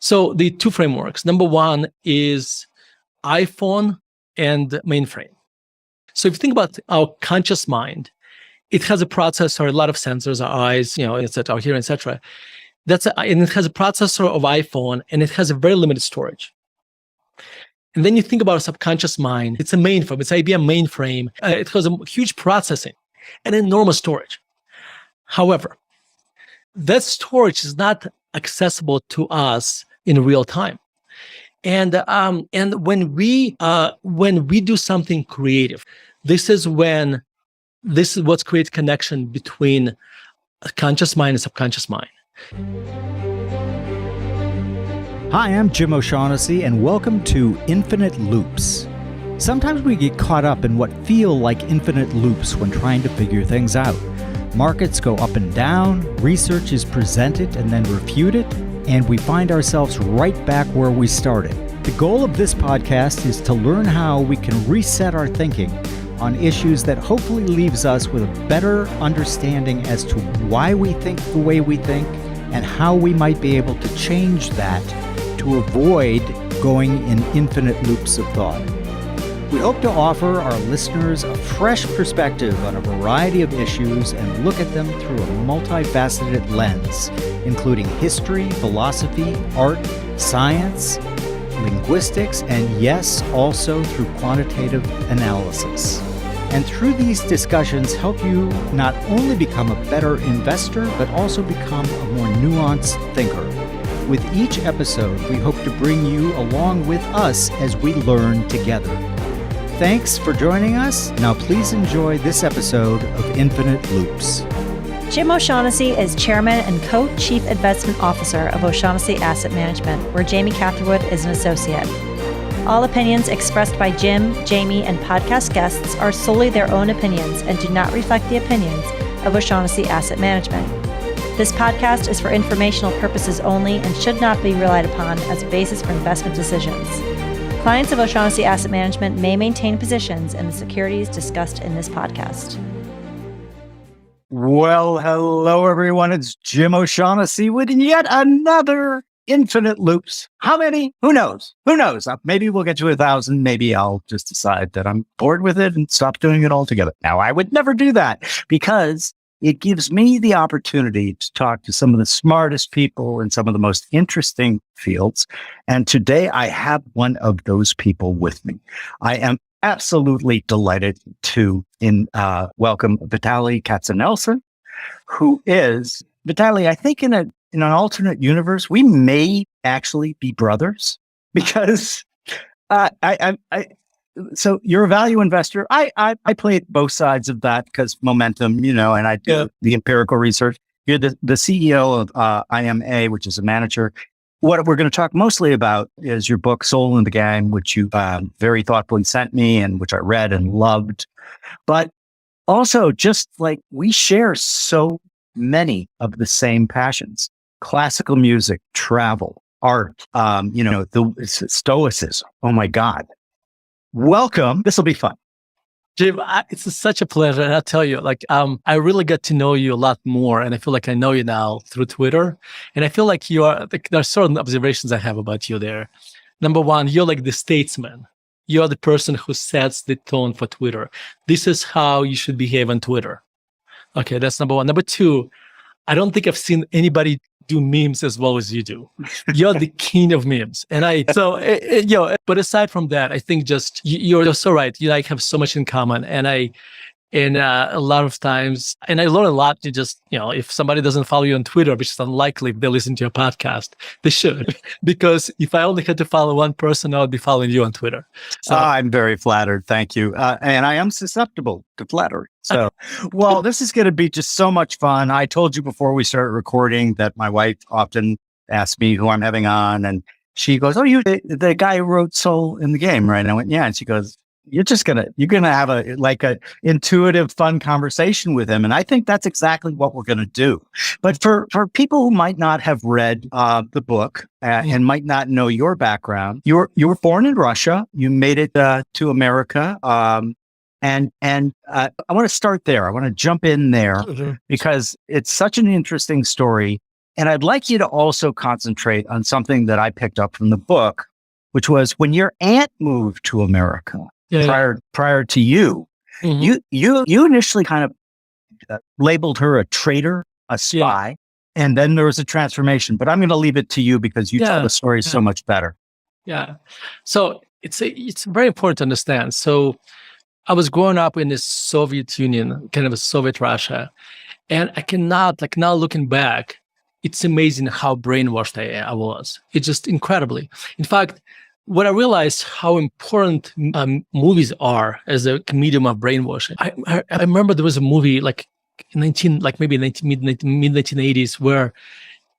So the two frameworks. Number one is iPhone and mainframe. So if you think about our conscious mind, it has a processor, a lot of sensors, our eyes, etc., our hearing, etc. And it has a processor of iPhone, and it has a very limited storage. And then you think about a subconscious mind. It's a mainframe. It's IBM mainframe. It has a huge processing and enormous storage. However, that storage is not accessible to us in real time. And when we do something creative, this is what creates connection between a conscious mind and subconscious mind. Hi, I'm Jim O'Shaughnessy, and welcome to Infinite Loops. Sometimes we get caught up in what feel like infinite loops when trying to figure things out. Markets go up and down, research is presented and then refuted, and we find ourselves right back where we started. The goal of this podcast is to learn how we can reset our thinking on issues that hopefully leaves us with a better understanding as to why we think the way we think and how we might be able to change that to avoid going in infinite loops of thought. We hope to offer our listeners a fresh perspective on a variety of issues and look at them through a multifaceted lens, including history, philosophy, art, science, linguistics, and yes, also through quantitative analysis. And through these discussions, help you not only become a better investor, but also become a more nuanced thinker. With each episode, we hope to bring you along with us as we learn together. Thanks for joining us. Now please enjoy this episode of Infinite Loops. Jim O'Shaughnessy is Chairman and Co-Chief Investment Officer of O'Shaughnessy Asset Management, where Jamie Catherwood is an associate. All opinions expressed by Jim, Jamie, and podcast guests are solely their own opinions and do not reflect the opinions of O'Shaughnessy Asset Management. This podcast is for informational purposes only and should not be relied upon as a basis for investment decisions. Clients of O'Shaughnessy Asset Management may maintain positions in the securities discussed in this podcast. Well, hello, everyone. It's Jim O'Shaughnessy with yet another Infinite Loops. How many? Who knows? Who knows? Maybe we'll get to 1,000. Maybe I'll just decide that I'm bored with it and stop doing it altogether. Now, I would never do that because it gives me the opportunity to talk to some of the smartest people in some of the most interesting fields. And today I have one of those people with me. I am absolutely delighted to welcome Vitali Katzenelson, who is, Vitali, I think in an alternate universe, we may actually be brothers because so you're a value investor. I play both sides of that because momentum, and I do the empirical research. You're the CEO of IMA, which is a manager. What we're going to talk mostly about is your book, Soul in the Game, which you very thoughtfully sent me and which I read and loved. But also just like we share so many of the same passions: classical music, travel, art, the stoicism. Oh my God. Welcome. This will be fun. Jim, it's such a pleasure. And I'll tell you, I really got to know you a lot more. And I feel like I know you now through Twitter. And I feel like there are certain observations I have about you there. Number one, you're like the statesman. You're the person who sets the tone for Twitter. This is how you should behave on Twitter. Okay, that's number one. Number two, I don't think I've seen anybody do memes as well as you do. You're the king of memes. And but aside from that, I think just you're so right. You have so much in common. And a lot of times, and I learn a lot to just, if somebody doesn't follow you on Twitter, which is unlikely if they listen to your podcast, they should. Because if I only had to follow one person, I would be following you on Twitter. So I'm very flattered. Thank you. And I am susceptible to flattery. So, well, this is going to be just so much fun. I told you before we started recording that my wife often asks me who I'm having on. And she goes, "Oh, you're the guy who wrote Soul in the Game, right?" And I went, "Yeah." And she goes, you're going to have a intuitive, fun conversation with him. And I think that's exactly what we're going to do. But for people who might not have read the book and might not know your background, you were born in Russia. You made it to America. And I want to start there. I want to jump in there because it's such an interesting story. And I'd like you to also concentrate on something that I picked up from the book, which was when your aunt moved to America prior to you, you initially kind of labeled her a traitor, a spy, and then there was a transformation. But I'm going to leave it to you because you tell the story so much better. Yeah. So it's very important to understand. So I was growing up in the Soviet Union, kind of a Soviet Russia, and I cannot, like now looking back, it's amazing how brainwashed I was. It's just incredibly. In fact, what I realized how important movies are as a medium of brainwashing. I remember there was a movie like mid 1980s where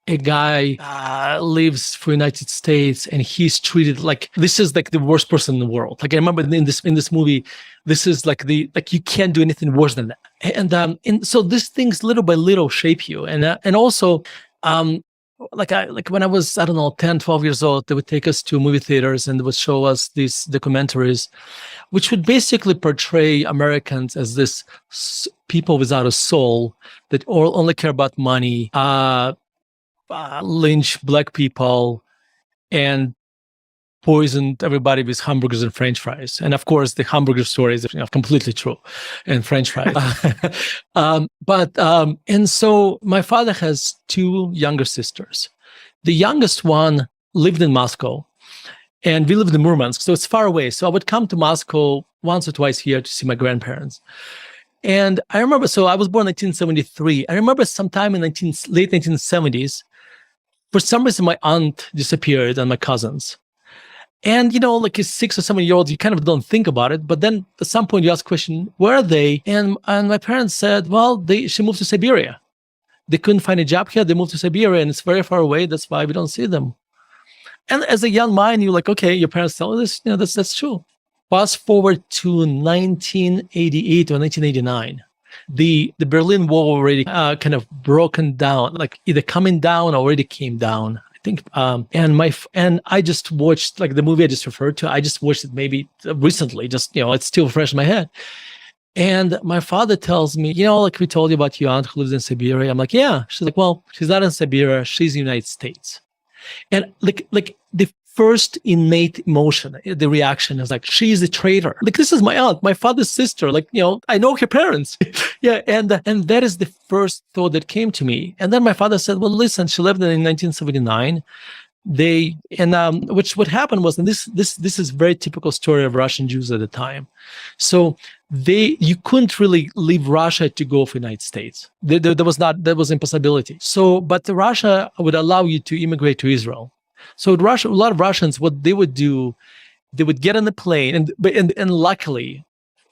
a guy lives for United States and he's treated like this is like the worst person in the world. Like I remember in this movie, this is like you can't do anything worse than that. And so these things little by little shape you. And also like when I was, I don't know, 10, 12 years old, they would take us to movie theaters and they would show us these documentaries, which would basically portray Americans as this people without a soul that only care about money, lynch black people, and poisoned everybody with hamburgers and French fries. And of course, the hamburger story is completely true, and French fries. And so my father has two younger sisters. The youngest one lived in Moscow, and we lived in Murmansk, so it's far away. So I would come to Moscow once or twice a year to see my grandparents. And I remember, so I was born in 1973. I remember sometime in late 1970s, for some reason, my aunt disappeared and my cousins. And, like a 6 or 7 year old, you kind of don't think about it. But then at some point you ask the question, where are they? And my parents said, well, she moved to Siberia. They couldn't find a job here. They moved to Siberia and it's very far away. That's why we don't see them. And as a young mind, you're like, okay, your parents tell you this, that's true. Fast forward to 1988 or 1989. The Berlin Wall already kind of broken down, like either coming down or already came down. Think, and I just watched like the movie I just referred to. I just watched it maybe recently, just, it's still fresh in my head. And my father tells me, like we told you about your aunt who lives in Siberia. I'm like, yeah. She's like, well, she's not in Siberia. She's in the United States. And like the first innate emotion, the reaction is like, she's a traitor. Like, this is my aunt, my father's sister. Like, I know her parents. Yeah. And that is the first thought that came to me. And then my father said, well, listen, she lived in 1979. What happened was, and this is very typical story of Russian Jews at the time. So you couldn't really leave Russia to go for the United States. There was impossibility. So, but Russia would allow you to immigrate to Israel. So Russia, a lot of Russians, what they would do, they would get on the plane, and luckily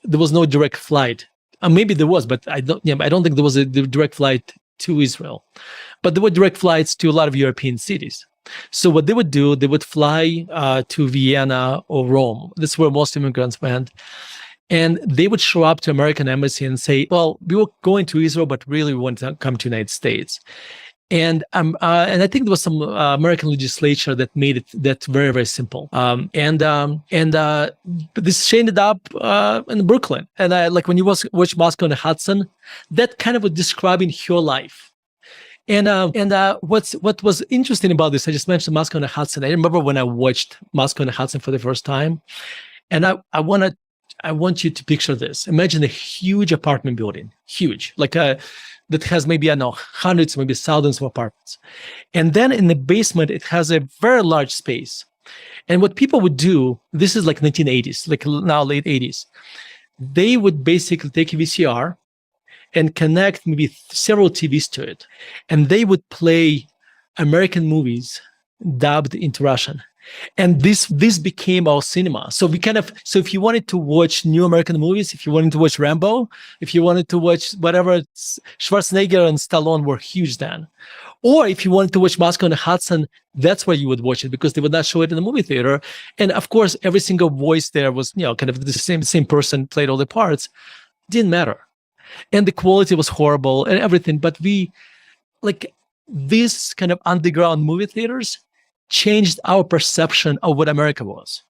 there was no direct flight. Maybe there was, but I don't think there was a direct flight to Israel. But there were direct flights to a lot of European cities. So what they would do, they would fly to Vienna or Rome. This is where most immigrants went. And they would show up to American embassy and say, well, we were going to Israel, but really we want to come to the United States. And I think there was some American legislature that made that very, very simple. This ended up in Brooklyn. And like when you watch Moscow on the Hudson, that kind of was describing your life. And what was interesting about this, I just mentioned Moscow on the Hudson. I remember when I watched Moscow on the Hudson for the first time, and I want you to picture this. Imagine a huge apartment building, huge, like that has maybe, I don't know, hundreds, maybe thousands of apartments. And then in the basement, it has a very large space. And what people would do, this is like 1980s, like now late 80s, they would basically take a VCR and connect maybe several TVs to it. And they would play American movies dubbed into Russian. And this became our cinema. So if you wanted to watch new American movies, if you wanted to watch Rambo, if you wanted to watch whatever, Schwarzenegger and Stallone were huge then. Or if you wanted to watch Moscow on the Hudson, that's where you would watch it, because they would not show it in the movie theater. And of course, every single voice there was, kind of the same person played all the parts. Didn't matter. And the quality was horrible and everything. But this kind of underground movie theaters changed our perception of what America was.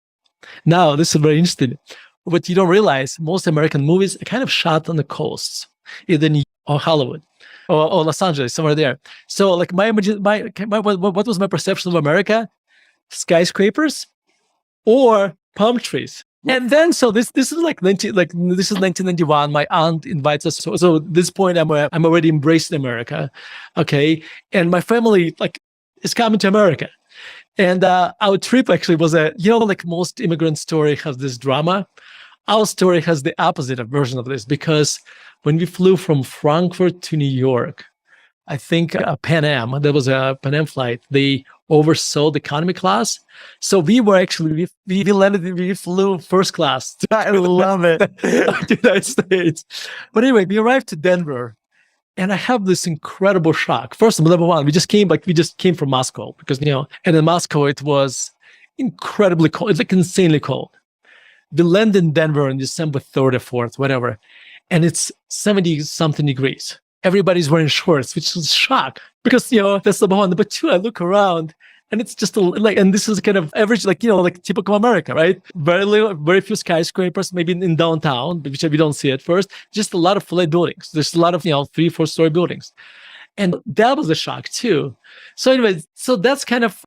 Now, this is very interesting. What you don't realize, most American movies are kind of shot on the coasts, either New York or Hollywood. or Los Angeles, somewhere there. So like what was my perception of America? Skyscrapers or palm trees. And then, so this is like this is 1991. My aunt invites us. So at this point, I'm already embracing America, okay. And my family like is coming to America, and our trip actually was like most immigrant story has this drama. Our story has the opposite version of this, because when we flew from Frankfurt to New York, I think Pan Am, there was a Pan Am flight, they oversold economy class. So we were actually, we flew first class. I love it. To the United States. But anyway, we arrived to Denver, and I have this incredible shock. First, number one, we just came from Moscow, because, and in Moscow, it was incredibly cold. It's like insanely cold. We landed in Denver on December 3rd or 4th, whatever, and it's 70 something degrees. Everybody's wearing shorts, which is a shock, because, that's number one. Number two, I look around and it's just and this is kind of average, like typical America, right? Very few skyscrapers, maybe in downtown, which we don't see at first. Just a lot of flat buildings. There's a lot of, 3-4 story buildings. And that was a shock too. So anyway, that's kind of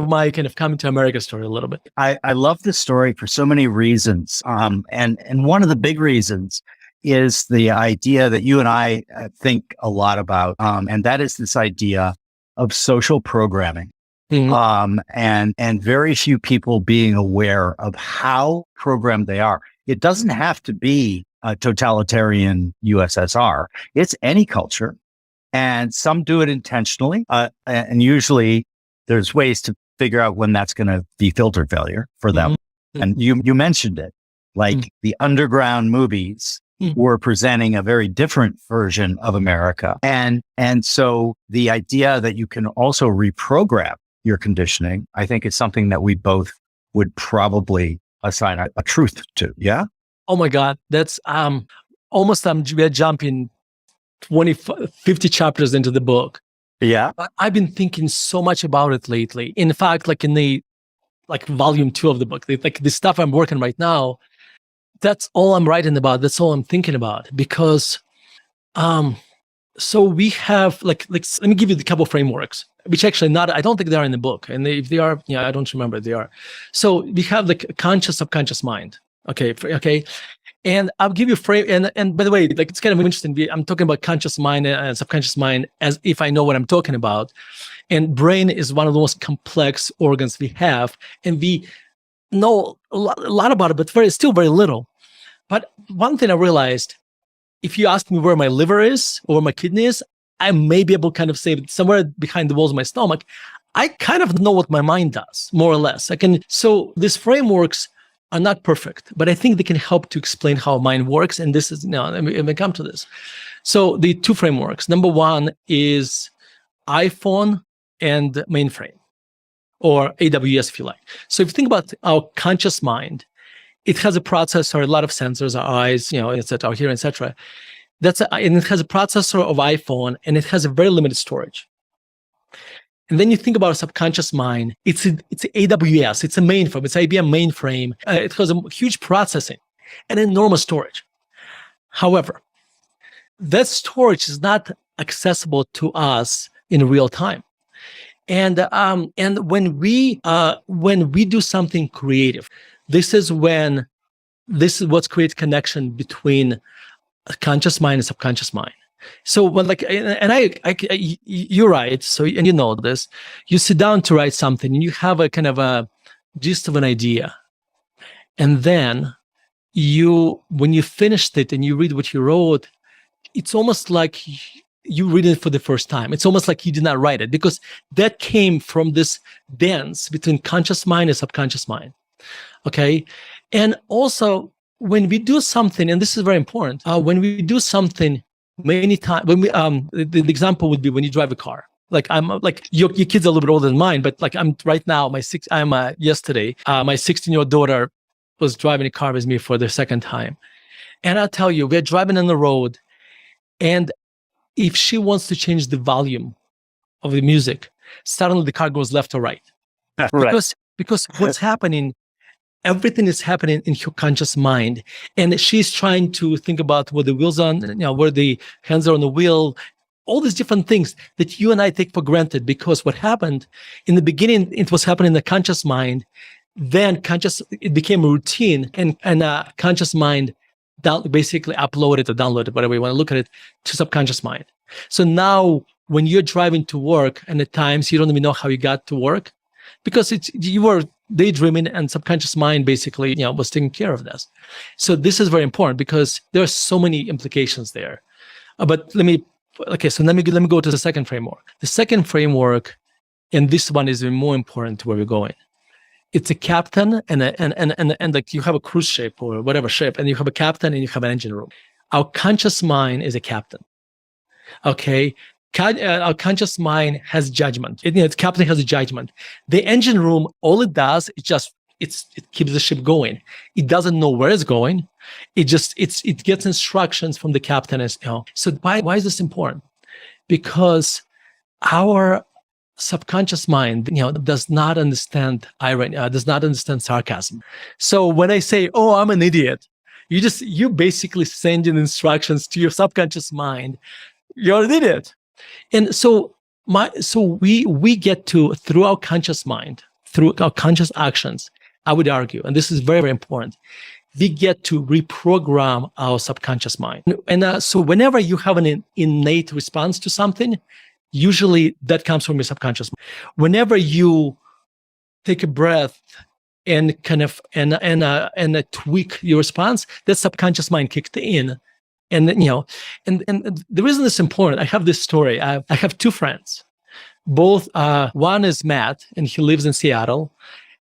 my kind of coming to America story a little bit. I love this story for so many reasons. And one of the big reasons is the idea that you and I think a lot about, and that is this idea of social programming. Mm-hmm. And very few people being aware of how programmed they are. It doesn't have to be a totalitarian USSR. It's any culture, and some do it intentionally. And usually there's ways to figure out when that's going to be filter failure for them. Mm-hmm. And you mentioned it, like the underground movies were presenting a very different version of America. And so the idea that you can also reprogram your conditioning, I think, is something that we both would probably assign a truth to. Yeah. Oh my God. That's almost we're jumping 50 chapters into the book. Yeah. I've been thinking so much about it lately. In fact, like in the volume 2 of the book, the stuff I'm working right now, that's all I'm writing about. That's all I'm thinking about, because so we have like let me give you a couple of frameworks, which actually I don't think they are in the book. And if they are, I don't remember if they are. So we have like conscious, subconscious mind. Okay. And I'll give you and by the way, like it's kind of interesting. I'm talking about conscious mind and subconscious mind as if I know what I'm talking about. And brain is one of the most complex organs we have, and we know a lot about it, but still very little. But one thing I realized, if you ask me where my liver is or where my kidney is, I may be able to kind of say somewhere behind the walls of my stomach. I kind of know what my mind does, more or less. So these frameworks are not perfect, but I think they can help to explain how mind works. And this is, let me come to this. So the 2 frameworks. Number 1 is iPhone and mainframe, or AWS, if you like. So if you think about our conscious mind, it has a processor, a lot of sensors, our eyes, etc., our hearing, etc. And it has a processor of iPhone, and it has a very limited storage. And then you think about a subconscious mind. It's AWS. It's a mainframe. It's IBM mainframe. It has a huge processing and enormous storage. However, that storage is not accessible to us in real time. And when we do something creative, this is what creates connection between a conscious mind and subconscious mind. So when you're right. So, and you know this, you sit down to write something and you have a kind of a gist of an idea. And then when you finished it and you read what you wrote, it's almost like you read it for the first time. It's almost like you did not write it, because that came from this dance between conscious mind and subconscious mind. Okay. And also when we do something, and this is very important, when we do something many times, when we, the example would be when you drive a car. Like your kids are a little bit older than mine, but like yesterday, my 16-year-old daughter was driving a car with me for the second time. And I'll tell you, we're driving on the road, and if she wants to change the volume of the music, suddenly the car goes left or right. Right. Because what's happening, everything is happening in her conscious mind. And she's trying to think about where the wheels on, where the hands are on the wheel, all these different things that you and I take for granted, because what happened in the beginning, it was happening in the conscious mind. Then it became a routine, and conscious mind basically uploaded or downloaded, whatever you want to look at it, to subconscious mind. So now when you're driving to work, and at times you don't even know how you got to work, because you were daydreaming, and subconscious mind basically was taking care of this. So this is very important, because there are so many implications there. But let me go to the second framework. The second framework, and this one is more important to where we're going. It's a captain and like you have a cruise ship or whatever ship, and you have a captain and you have an engine room. Our conscious mind is a captain. Okay. Our conscious mind has judgment. Its captain has a judgment. The engine room, all it does is it keeps the ship going. It doesn't know where it's going. It gets instructions from the captain. So why is this important? Because our subconscious mind, does not understand irony, does not understand sarcasm. So when I say, "Oh, I'm an idiot," you basically sending instructions to your subconscious mind. You're an idiot. And so we get to, through our conscious mind, through our conscious actions, I would argue, and this is very, very important, we get to reprogram our subconscious mind. And so whenever you have an innate response to something, usually that comes from your subconscious mind. Whenever you take a breath and kind of tweak your response, that subconscious mind kicked in. And the reason this is important, I have this story. I have two friends. Both, one is Matt, and he lives in Seattle,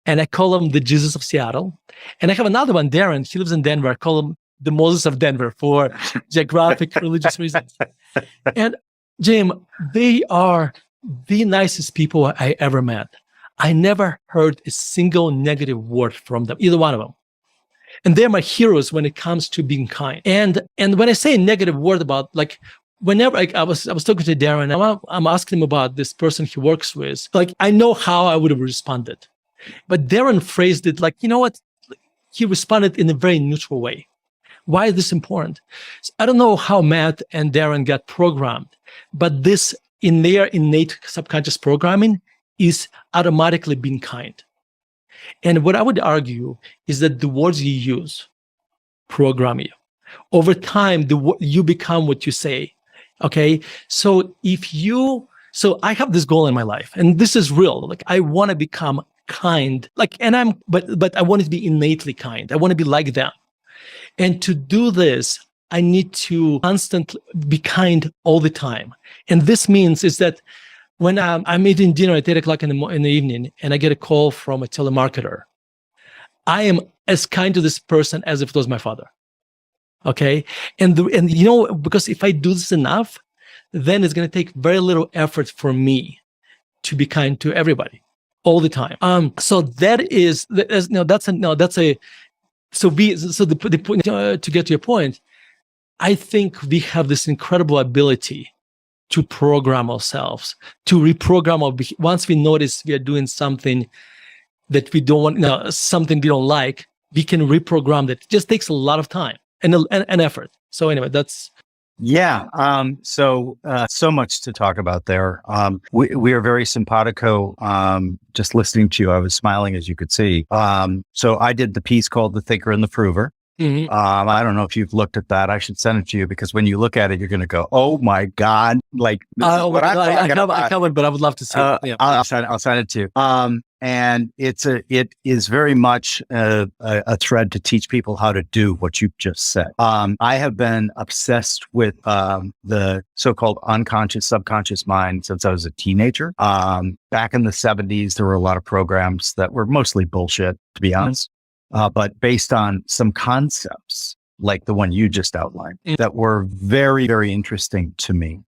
and I call him the Jesus of Seattle. And I have another one, Darren. He lives in Denver. I call him the Moses of Denver for geographic, religious reasons. And Jim, they are the nicest people I ever met. I never heard a single negative word from them, either one of them. And they're my heroes when it comes to being kind. And when I say a negative word about, like, whenever I was talking to Darren, I'm asking him about this person he works with. Like, I know how I would have responded, but Darren phrased it like, he responded in a very neutral way. Why is this important? So I don't know how Matt and Darren got programmed, but this, in their innate subconscious programming, is automatically being kind. And what I would argue is that the words you use program you. Over time, you become what you say. Okay. So I have this goal in my life, and this is real. Like, I want to become kind, but I want to be innately kind. I want to be like them. And to do this, I need to constantly be kind all the time. And this means is that when I'm eating dinner at 8 o'clock in the evening and I get a call from a telemarketer, I am as kind to this person as if it was my father. Okay. And because if I do this enough, then it's going to take very little effort for me to be kind to everybody all the time. So to get to your point, I think we have this incredible ability to program ourselves, to reprogram once we notice we are doing something that we don't want, something we don't like, we can reprogram that. It just takes a lot of time and effort. So anyway, that's. Yeah. So much to talk about there. We are very simpatico. Just listening to you, I was smiling, as you could see. So I did the piece called The Thinker and the Prover. Mm-hmm. I don't know if you've looked at that. I should send it to you, because when you look at it, you're going to go, "Oh my God!" Like, I haven't, but I would love to see it. Yeah. I'll send it to you. And it is very much a thread to teach people how to do what you've just said. I have been obsessed with the so-called unconscious, subconscious mind since I was a teenager. Back in the 70s, there were a lot of programs that were mostly bullshit, to be honest. But based on some concepts like the one you just outlined that were very, very interesting to me.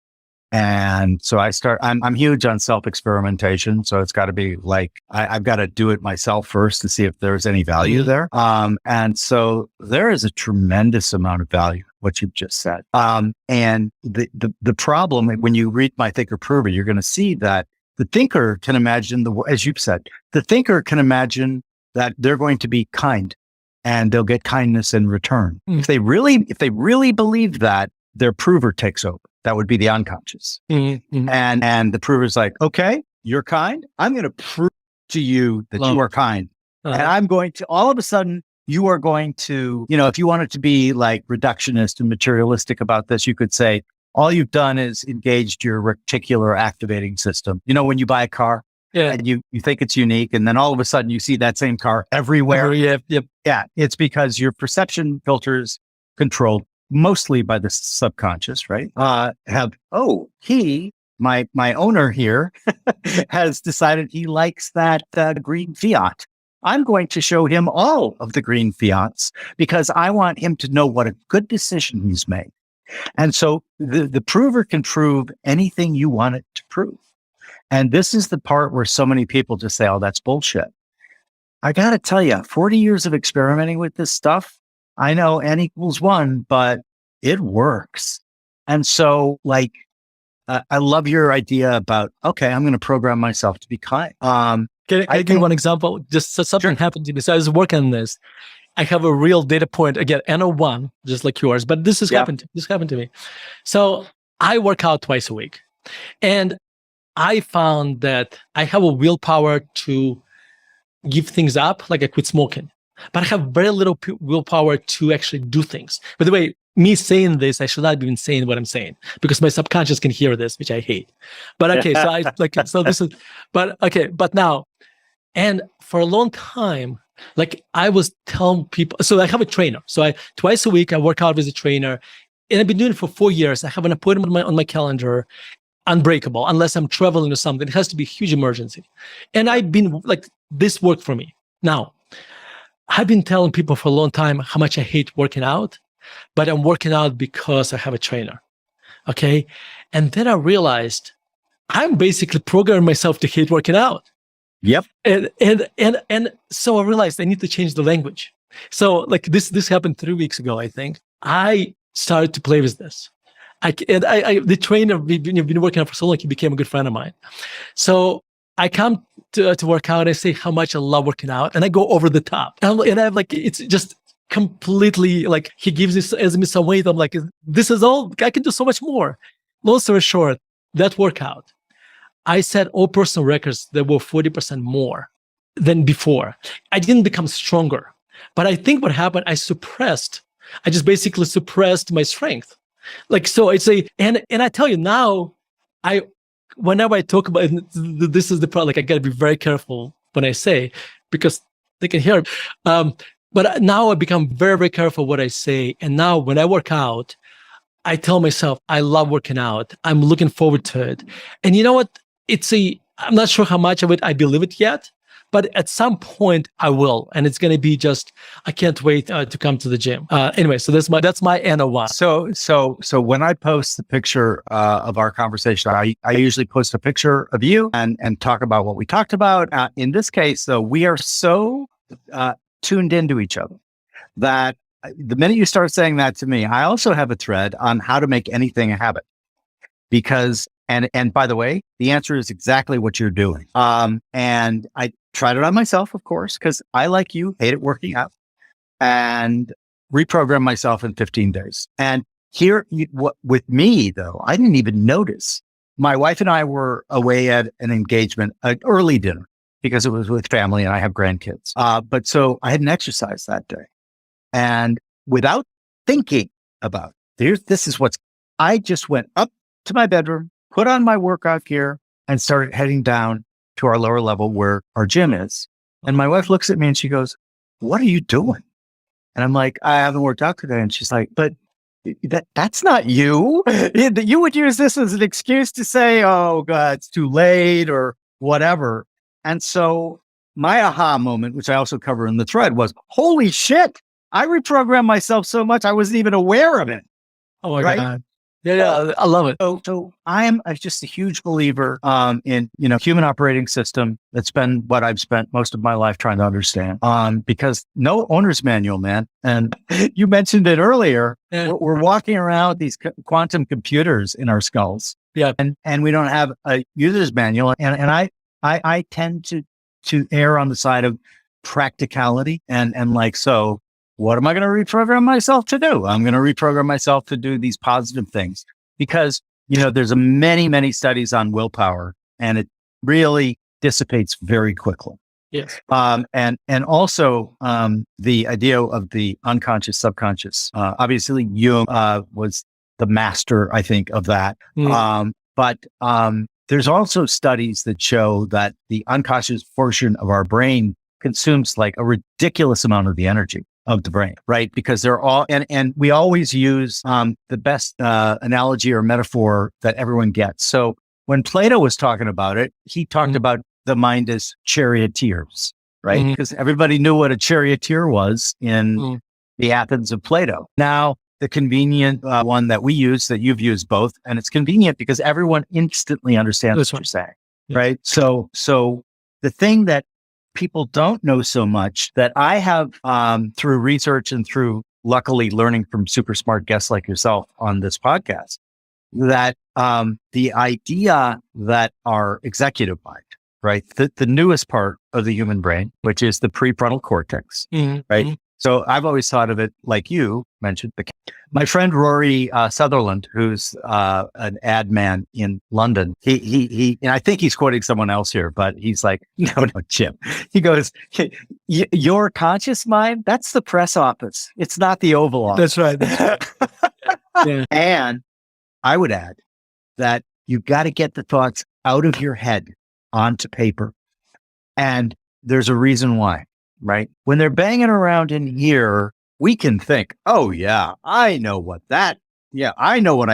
And so I'm huge on self-experimentation. So it's got to be like, I've got to do it myself first to see if there's any value there. And so there is a tremendous amount of value, what you've just said. And the problem, when you read My Thinker Prover, you're going to see that the thinker can imagine as you've said, the thinker can imagine that they're going to be kind and they'll get kindness in return. If they really believe that, their prover takes over. That would be the unconscious. Mm-hmm. And the prover's like, okay, you're kind. I'm going to prove to you that you are kind. And I'm going to, all of a sudden, you are going to, if you wanted to be like reductionist and materialistic about this, you could say, all you've done is engaged your reticular activating system. When you buy a car and you think it's unique, and then all of a sudden you see that same car everywhere. Yep. Yeah. It's because your perception filters controlled mostly by the subconscious, right? My owner here has decided he likes that green Fiat. I'm going to show him all of the green Fiats because I want him to know what a good decision he's made. And so the prover can prove anything you want it to prove. And this is the part where so many people just say, oh, that's bullshit. I got to tell you, 40 years of experimenting with this stuff, I know N equals 1, but it works. And so I love your idea about, okay, I'm going to program myself to be kind. Can I give you one example? Just so something happened to me. So I was working on this. I have a real data point, again, N01, just like yours, but this happened to me. So I work out twice a week, and I found that I have a willpower to give things up, like I quit smoking, but I have very little willpower to actually do things. By the way, me saying this, I should not be even saying what I'm saying because my subconscious can hear this, which I hate. But okay, but now, and for a long time, I was telling people, so I have a trainer. So twice a week, I work out with a trainer, and I've been doing it for 4 years. I have an appointment on my calendar, unbreakable, unless I'm traveling or something. It has to be a huge emergency. And I've been this worked for me. Now, I've been telling people for a long time how much I hate working out, but I'm working out because I have a trainer. Okay. And then I realized I'm basically programming myself to hate working out. Yep. And so I realized I need to change the language. So this happened 3 weeks ago, I think. I started to play with this. The trainer, we've been working out for so long, he became a good friend of mine. So I come to work out, I say how much I love working out, and I go over the top. And I'm it's just completely he gives me some weight. I'm like, this is all, I can do so much more. Long story short, that workout, I set all personal records that were 40% more than before. I didn't become stronger, but I think what happened, I just basically suppressed my strength. So it's and I tell you now, whenever I talk about it, this is the problem, I got to be very careful when I say, because they can hear it. But now I become very, very careful what I say. And now when I work out, I tell myself, I love working out. I'm looking forward to it. And you know what? I'm not sure how much of it I believe it yet, but at some point I will. And it's going to be I can't wait to come to the gym. Anyway, so that's my N01. So when I post the picture of our conversation, I usually post a picture of you and talk about what we talked about. In this case, though, we are so tuned into each other that the minute you start saying that to me, I also have a thread on how to make anything a habit. Because, and by the way, the answer is exactly what you're doing. And I tried it on myself, of course, because I, like you, hated working out, and reprogrammed myself in 15 days. And with me, though, I didn't even notice. My wife and I were away at an engagement, an early dinner, because it was with family and I have grandkids. But so I hadn't exercised that day. And without thinking about it, I just went up to my bedroom, put on my workout gear, and started heading down to our lower level where our gym is. And my wife looks at me and she goes, "What are you doing?" And I'm like, "I haven't worked out today." And she's like, "But that's not you. You would use this as an excuse to say, oh God, it's too late or whatever." And so my aha moment, which I also cover in the thread, was, holy shit, I reprogrammed myself so much I wasn't even aware of it. Oh my God. Yeah, I love it. So I am just a huge believer in human operating system. That's been what I've spent most of my life trying to understand. Because no owner's manual, man. And you mentioned it earlier. Yeah. We're walking around with these quantum computers in our skulls. Yeah, and we don't have a user's manual. And I tend to err on the side of practicality and so. What am I going to reprogram myself to do? I'm going to reprogram myself to do these positive things, because there's many studies on willpower, and it really dissipates very quickly. Yes. And also the idea of the unconscious, subconscious. Obviously, Jung was the master, I think, of that. But there's also studies that show that the unconscious portion of our brain consumes like a ridiculous amount of the energy of the brain, right? Because they're all, and we always use the best analogy or metaphor that everyone gets. So when Plato was talking about it, he talked about the mind as charioteers, right? Because everybody knew what a charioteer was in the Athens of Plato. Now, the convenient one that we use, that you've used both, and it's convenient because everyone instantly understands what you're saying, right? So the thing that people don't know so much, that I have through research and through luckily learning from super smart guests like yourself on this podcast, that the idea that our executive mind, right, the newest part of the human brain, which is the prefrontal cortex, right? So I've always thought of it like you mentioned. My friend Rory Sutherland, who's an ad man in London, he, and I think he's quoting someone else here, but he's like, no, Jim. He goes, your conscious mind, that's the press office. It's not the Oval Office. That's right. Yeah. And I would add that you've got to get the thoughts out of your head onto paper. And there's a reason why. Right? When they're banging around in here, we can think, oh yeah, I know what I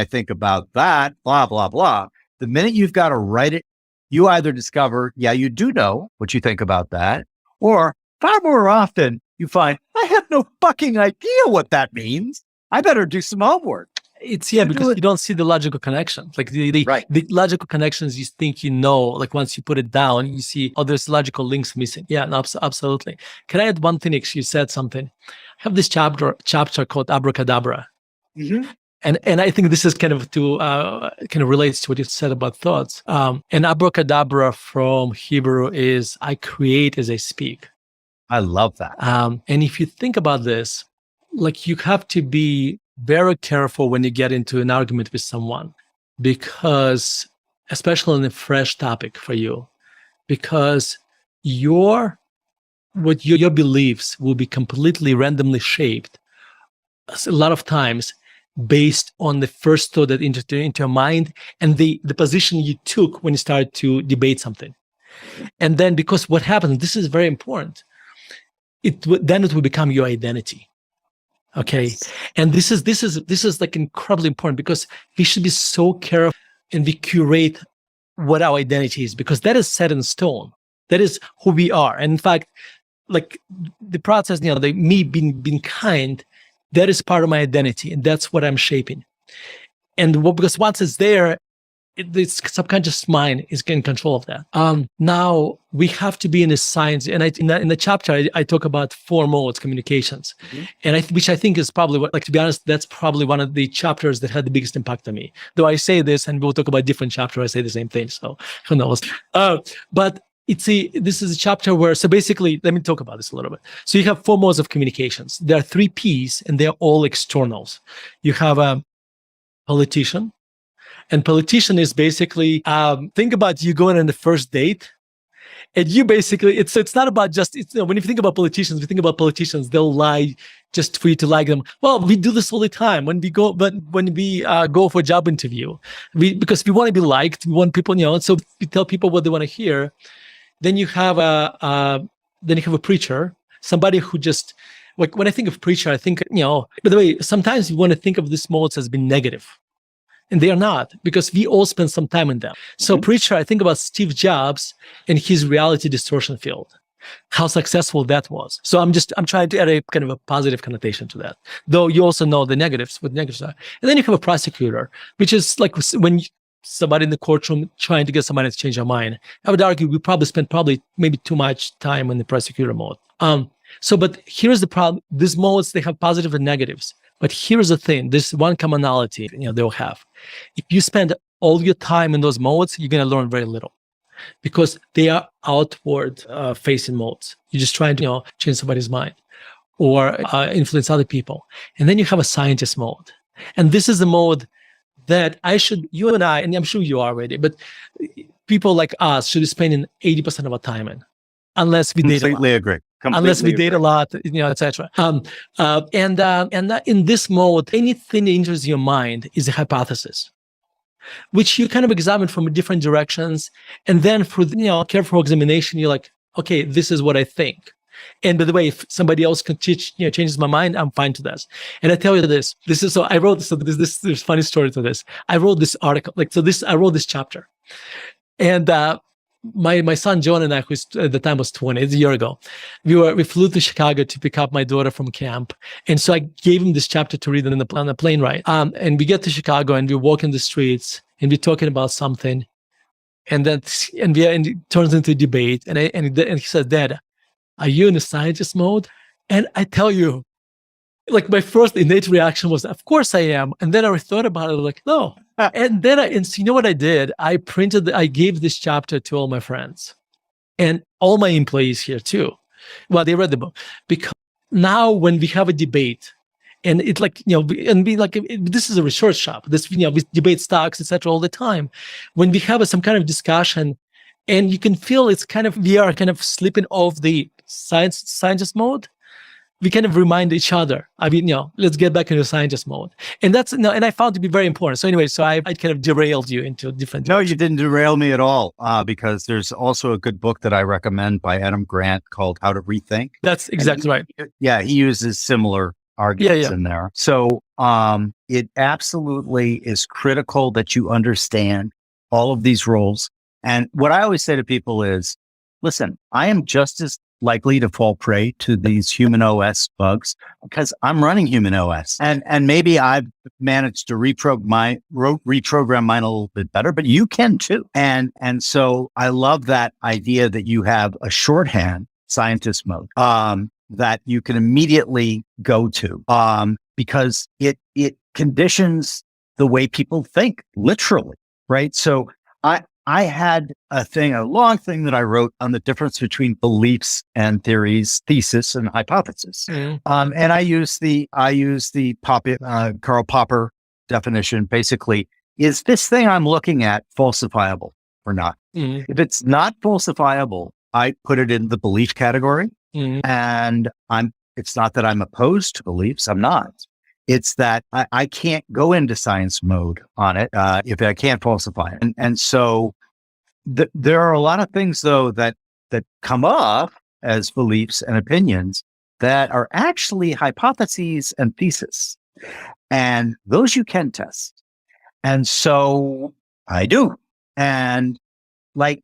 think about that, blah, blah, blah. The minute you've got to write it, you either discover, yeah, you do know what you think about that, or far more often you find, I have no fucking idea what that means. I better do some homework. It's because you don't see the logical connections. Like the logical connections you think like once you put it down, you see, oh, there's logical links missing. Yeah, no, absolutely. Can I add one thing? You said something. I have this chapter called Abracadabra. And I think this is kind of relates to what you said about thoughts. And Abracadabra from Hebrew is I create as I speak. I love that. And if you think about this, like you have to be very careful when you get into an argument with someone, because especially in a fresh topic for you, because your beliefs will be completely randomly shaped a lot of times based on the first thought that entered into your mind and the position you took when you started to debate something. And then because what happens, this is very important, then it will become your identity. Okay. And this is like incredibly important, because we should be so careful and we curate what our identity is, because that is set in stone. That is who we are. And in fact, like the process, the me being kind, that is part of my identity, and that's what I'm shaping. And because once it's there, the subconscious mind is in control of that. Now we have to be in the science, and in the chapter I talk about 4 modes communications, and which I think is probably to be honest, that's probably one of the chapters that had the biggest impact on me. Though I say this, and we'll talk about different chapters, I say the same thing, so who knows? But this is a chapter where, so basically, let me talk about this a little bit. So you have 4 modes of communications. There are 3 P's, and they're all externals. You have a politician. And politician is basically, think about you going on the first date, and you basically, it's not about just, when you think about politicians, they'll lie just for you to like them. Well, we do this all the time when we go for a job interview, because we want to be liked, we want people, so we tell people what they want to hear. Then you have a preacher, somebody who just, like when I think of preacher, I think, by the way, sometimes you want to think of these modes as being negative. And they are not, because we all spend some time in them. So preacher, I think about Steve Jobs and his reality distortion field, how successful that was. So I'm trying to add a kind of a positive connotation to that. Though you also know what negatives are. And then you have a prosecutor, which is like when somebody in the courtroom trying to get somebody to change their mind. I would argue we probably spend maybe too much time in the prosecutor mode. But here's the problem. These modes, they have positive and negatives. But here's the thing, there's one commonality, they'll have. If you spend all your time in those modes, you're going to learn very little, because they are outward facing modes. You're just trying to, change somebody's mind or influence other people. And then you have a scientist mode. And this is the mode that you and I, and I'm sure you are already, but people like us should be spending 80% of our time in, unless we date a lot. Completely agree. Unless we date a lot, etc. In this mode, anything that enters your mind is a hypothesis, which you kind of examine from different directions, and then through careful examination, you're like, okay, this is what I think. And by the way, if somebody else can changes my mind, I'm fine to this. And I tell you this is so I wrote so this there's a funny story to this. I wrote this article I wrote this chapter, and my son John and I, who at the time was 20, it's a year ago, we flew to Chicago to pick up my daughter from camp, and so I gave him this chapter to read on the plane ride. And we get to Chicago and we walk in the streets and we're talking about something, and it turns into a debate. And he says, "Dad, are you in a scientist mode?" And I tell you, like my first innate reaction was, "Of course I am." And then I thought about it, like, no. And then so you know what I did? I gave this chapter to all my friends and all my employees here too. Well, they read the book, because now when we have a debate, and it's like, this is a research shop. This, we debate stocks, etc. all the time. When we have some kind of discussion, and you can feel we are kind of slipping off the scientist mode, we kind of remind each other, let's get back into scientist mode. And that's, and I found it to be very important. So anyway, I kind of derailed you into different directions. No, you didn't derail me at all, because there's also a good book that I recommend by Adam Grant called How to Rethink. That's exactly right. Yeah, he uses similar arguments in there. So it absolutely is critical that you understand all of these roles. And what I always say to people is, listen, I am just as likely to fall prey to these human OS bugs because I'm running human OS, and maybe I've managed to reprogram mine a little bit better, but you can too. And so I love that idea that you have a shorthand scientist mode that you can immediately go to because it conditions the way people think, literally, right? So I had a long thing that I wrote on the difference between beliefs and theories, thesis and hypothesis. And I use the Karl Popper definition. Basically, is this thing I'm looking at falsifiable or not? If it's not falsifiable, I put it in the belief category. And it's not that I'm opposed to beliefs. I'm not. It's that I can't go into science mode on it if I can't falsify it. And so there are a lot of things, though, that come off as beliefs and opinions that are actually hypotheses and theses. And those you can test. And so I do. And like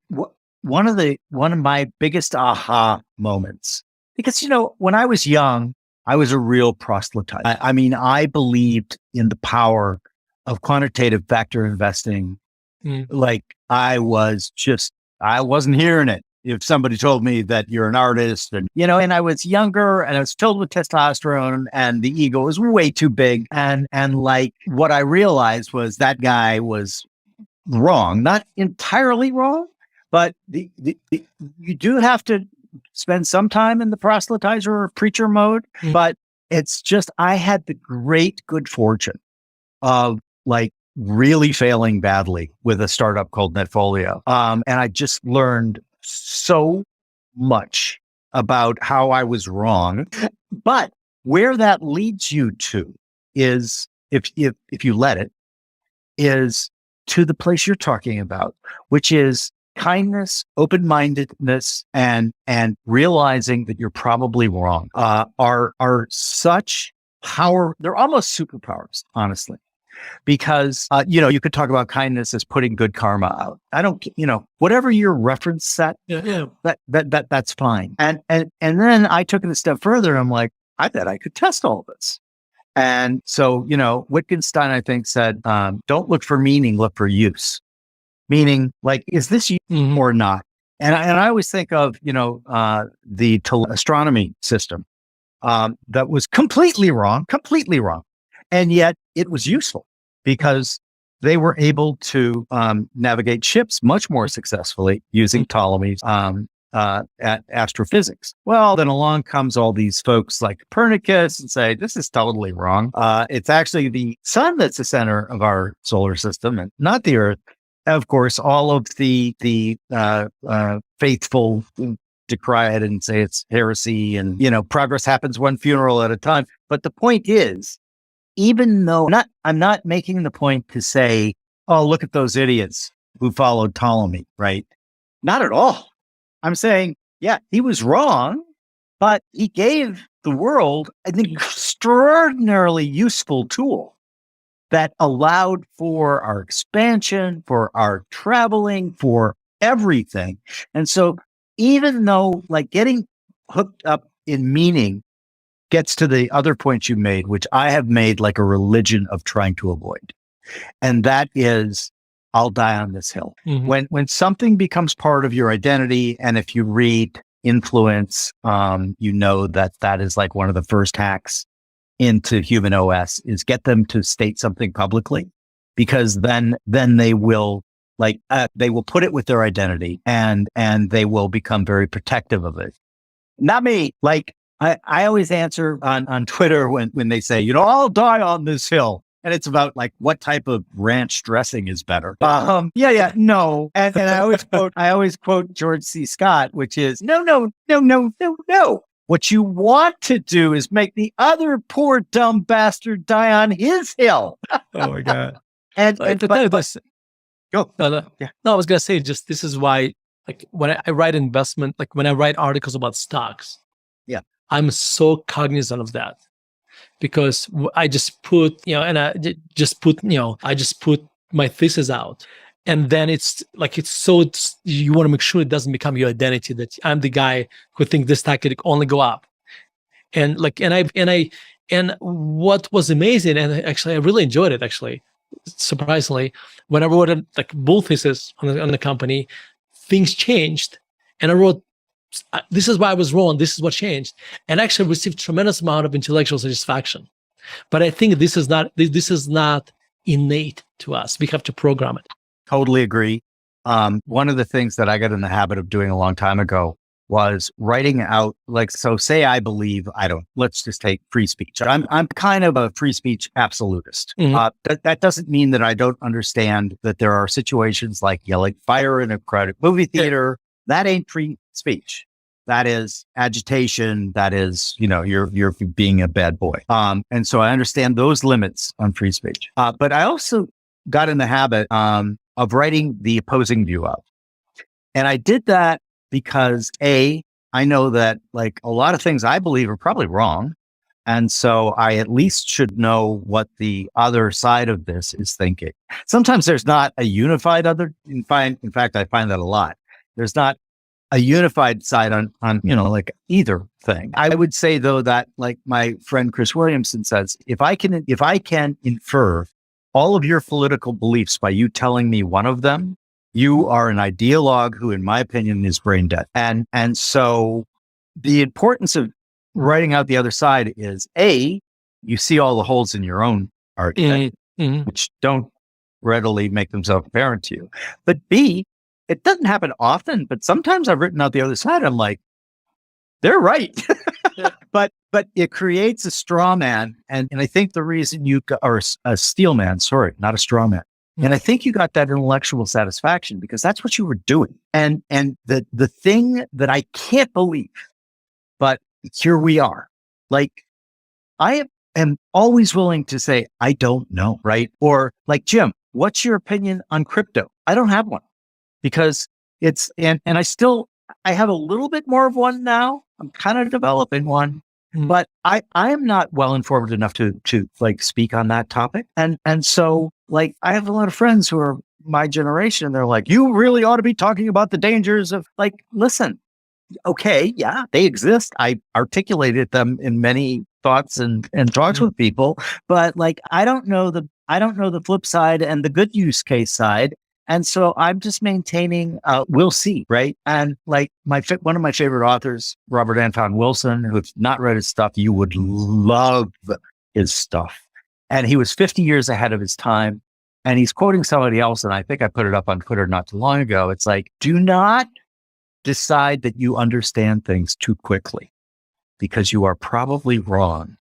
one of my biggest aha moments, because, when I was young, I was a real proselyte. I believed in the power of quantitative factor investing. Like I wasn't hearing it. If somebody told me that you're an artist and I was younger and I was filled with testosterone and the ego was way too big. And like what I realized was that guy was wrong, not entirely wrong, but you do have to spend some time in the proselytizer or preacher mode. But it's just, I had the great good fortune of like really failing badly with a startup called Netfolio. And I just learned so much about how I was wrong. But where that leads you to is, if you let it, is to the place you're talking about, which is kindness, open-mindedness, and realizing that you're probably wrong, are such power. They're almost superpowers, honestly, because, you could talk about kindness as putting good karma out. I don't, whatever your reference set, that's fine. And then I took it a step further. I'm like, I bet I could test all of this. And so, Wittgenstein, I think, said, don't look for meaning, look for use. Meaning, like, is this you or not? And I always think of, the astronomy system that was completely wrong. And yet it was useful because they were able to navigate ships much more successfully using Ptolemy's at astrophysics. Well, then along comes all these folks like Copernicus and say, this is totally wrong. It's actually the sun that's the center of our solar system and not the earth. Of course, all of the faithful decry it and say it's heresy and, progress happens one funeral at a time. But the point is, even though I'm not making the point to say, oh, look at those idiots who followed Ptolemy, right? Not at all. I'm saying, yeah, he was wrong, but he gave the world an extraordinarily useful tool that allowed for our expansion, for our traveling, for everything. And so even though like getting hooked up in meaning gets to the other point you made, which I have made like a religion of trying to avoid. And that is, I'll die on this hill. Mm-hmm. When something becomes part of your identity, and if you read Influence, you know that is like one of the first hacks into human OS is get them to state something publicly, because then they will they will put it with their identity and they will become very protective of it. Not me. Like I always answer on Twitter when they say, I'll die on this hill. And it's about like what type of ranch dressing is better. No. And I always quote George C. Scott, which is no. What you want to do is make the other poor dumb bastard die on his hill. Oh my God. Go. Yeah. No, I was gonna say just this is why, like when I write investment, like when I write articles about stocks, yeah, I'm so cognizant of that. Because I just put, I just put my thesis out. And then you want to make sure it doesn't become your identity that I'm the guy who thinks this stock could only go up. And what was amazing, and actually I really enjoyed it actually, surprisingly, when I wrote a bull thesis on the company, things changed. And I wrote, this is why I was wrong. This is what changed, and actually received tremendous amount of intellectual satisfaction. But I think this is not innate to us. We have to program it. Totally agree. One of the things that I got in the habit of doing a long time ago was writing out say I believe, let's just take free speech. I'm kind of a free speech absolutist. Mm-hmm. That doesn't mean that I don't understand that there are situations like yelling fire in a crowded movie theater. That ain't free speech. That is agitation. That is, you're being a bad boy. And so I understand those limits on free speech. But I also got in the habit of writing the opposing view up. And I did that because I know that like a lot of things I believe are probably wrong. And so I at least should know what the other side of this is thinking. Sometimes there's not a unified in fact, I find that a lot. There's not a unified side on like either thing. I would say though that like my friend Chris Williamson says, if I can infer all of your political beliefs by you telling me one of them, you are an ideologue who, in my opinion, is brain dead. And so the importance of writing out the other side is you see all the holes in your own argument, mm-hmm. which don't readily make themselves apparent to you. But B, it doesn't happen often, but sometimes I've written out the other side. I'm like, they're right. But it creates a straw man. And I think the reason or a steel man, sorry, not a straw man. And I think you got that intellectual satisfaction because that's what you were doing. And the thing that I can't believe, but here we are. Like, I am always willing to say, I don't know, right? Or like, Jim, what's your opinion on crypto? I don't have one. Because it's, and I have a little bit more of one now. I'm kind of developing one, but I am not well informed enough to like speak on that topic. And so like, I have a lot of friends who are my generation and they're like, you really ought to be talking about the dangers of like, listen, okay. Yeah, they exist. I articulated them in many thoughts and talks with people, but like, I don't know the flip side and the good use case side. And so I'm just maintaining, we'll see, right? And like one of my favorite authors, Robert Anton Wilson, who's not read his stuff, you would love his stuff. And he was 50 years ahead of his time. And he's quoting somebody else. And I think I put it up on Twitter not too long ago. It's like, do not decide that you understand things too quickly because you are probably wrong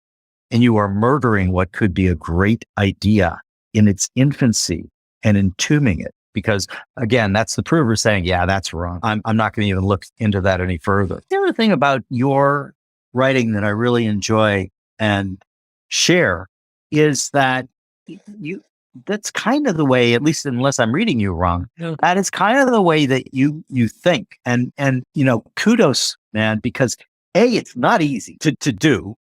and you are murdering what could be a great idea in its infancy and entombing it. Because again, that's the prover saying, yeah, that's wrong. I'm not going to even look into that any further. The other thing about your writing that I really enjoy and share is that that's kind of the way, at least unless I'm reading you wrong, that is kind of the way that you think. And kudos, man, because A, it's not easy to do.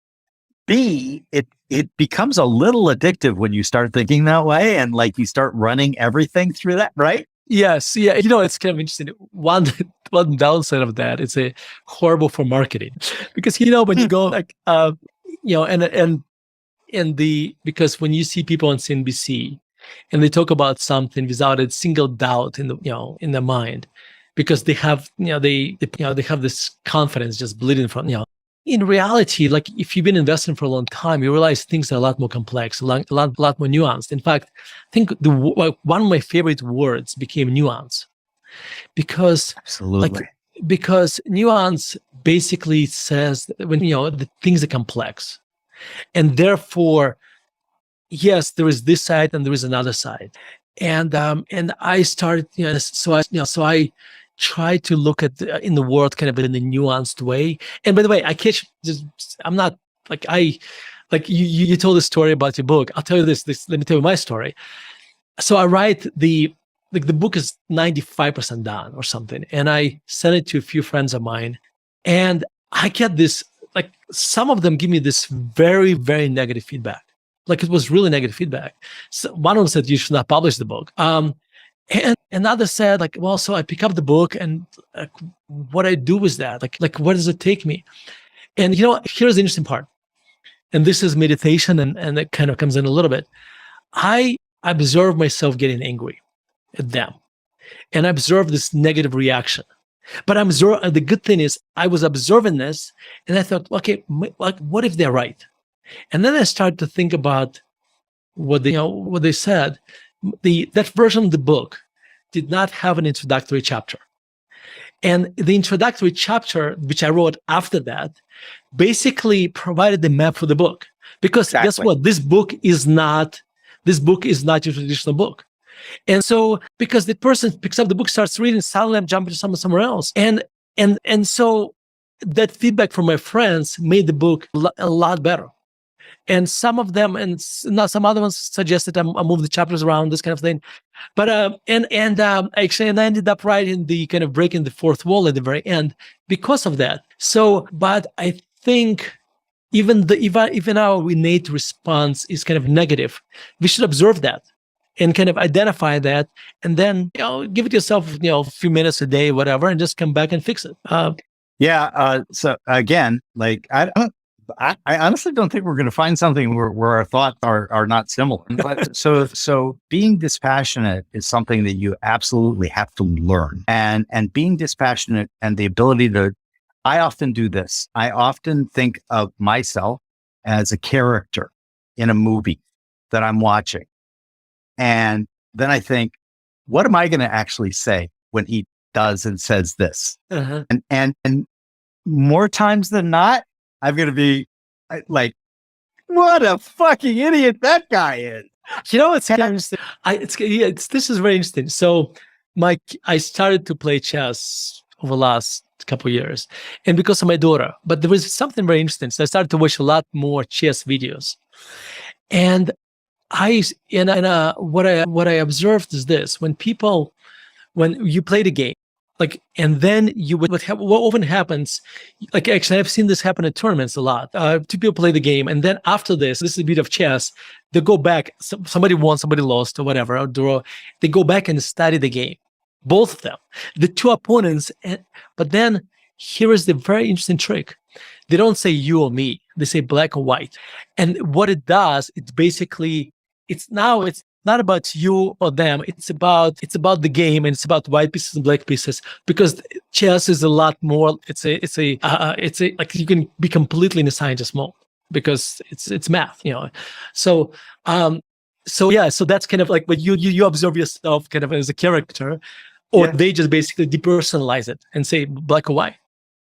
B, it becomes a little addictive when you start thinking that way and like you start running everything through that, right? Yes. Yeah. It's kind of interesting. One downside of that is a horrible for marketing because, when you go like, because when you see people on CNBC and they talk about something without a single doubt in their mind, because they have, they have this confidence just bleeding from, in reality, like if you've been investing for a long time, you realize things are a lot more complex, a lot more nuanced. In fact, I think one of my favorite words became nuance, because absolutely, because nuance basically says that when the things are complex, and therefore, yes, there is this side and there is another side, and I started, so I try to look at in the world kind of in a nuanced way. And by the way, I'm not like you told a story about your book. I'll tell you this. Let me tell you my story. So I write the book is 95% done or something, and I sent it to a few friends of mine, and I get this, like some of them give me this very, very negative feedback. Like it was really negative feedback. So one of them said, you should not publish the book. And another said, like, well, so I pick up the book and what I do with that, like where does it take me? And here's the interesting part. And this is meditation, and it kind of comes in a little bit. I observe myself getting angry at them, and I observe this negative reaction. But the good thing is I was observing this, and I thought, okay, like what if they're right? And then I started to think about what they said. That version of the book did not have an introductory chapter. And the introductory chapter, which I wrote after that, basically provided the map for the book. Because guess what? This book is not your traditional book. And so, because the person picks up the book, starts reading, suddenly I'm jumping to somewhere else. And so that feedback from my friends made the book a lot better. And some of them, and some other ones suggested I move the chapters around, this kind of thing. But actually, I ended up writing the kind of breaking the fourth wall at the very end because of that. So, but I think even our innate response is kind of negative, we should observe that and kind of identify that, and then give it yourself a few minutes a day, whatever, and just come back and fix it. So again, like I honestly don't think we're going to find something where our thoughts are not similar. But so being dispassionate is something that you absolutely have to learn. And being dispassionate and the ability to, I often do this. I often think of myself as a character in a movie that I'm watching. And then I think, what am I going to actually say when he does and says this? Uh-huh. And more times than not, I'm going to be like, what a fucking idiot that guy is. It's kind of interesting. This is very interesting. So I started to play chess over the last couple of years, and because of my daughter, but there was something very interesting. So I started to watch a lot more chess videos, and what I observed is this: when you play the game, like, and then what often happens, like actually I've seen this happen at tournaments a lot. Two people play the game, and then after this is a bit of chess. They go back. Somebody won, somebody lost, or whatever, or draw. They go back and study the game, both of them, the two opponents. But then here is the very interesting trick: they don't say you or me; they say black or white. And what it does, it's basically it's not about you or them. It's about the game, and it's about white pieces and black pieces, because chess is a lot more. It's a like you can be completely in a scientist mode because it's math, So that's kind of like, but you observe yourself kind of as a character, Or they just basically depersonalize it and say black or white.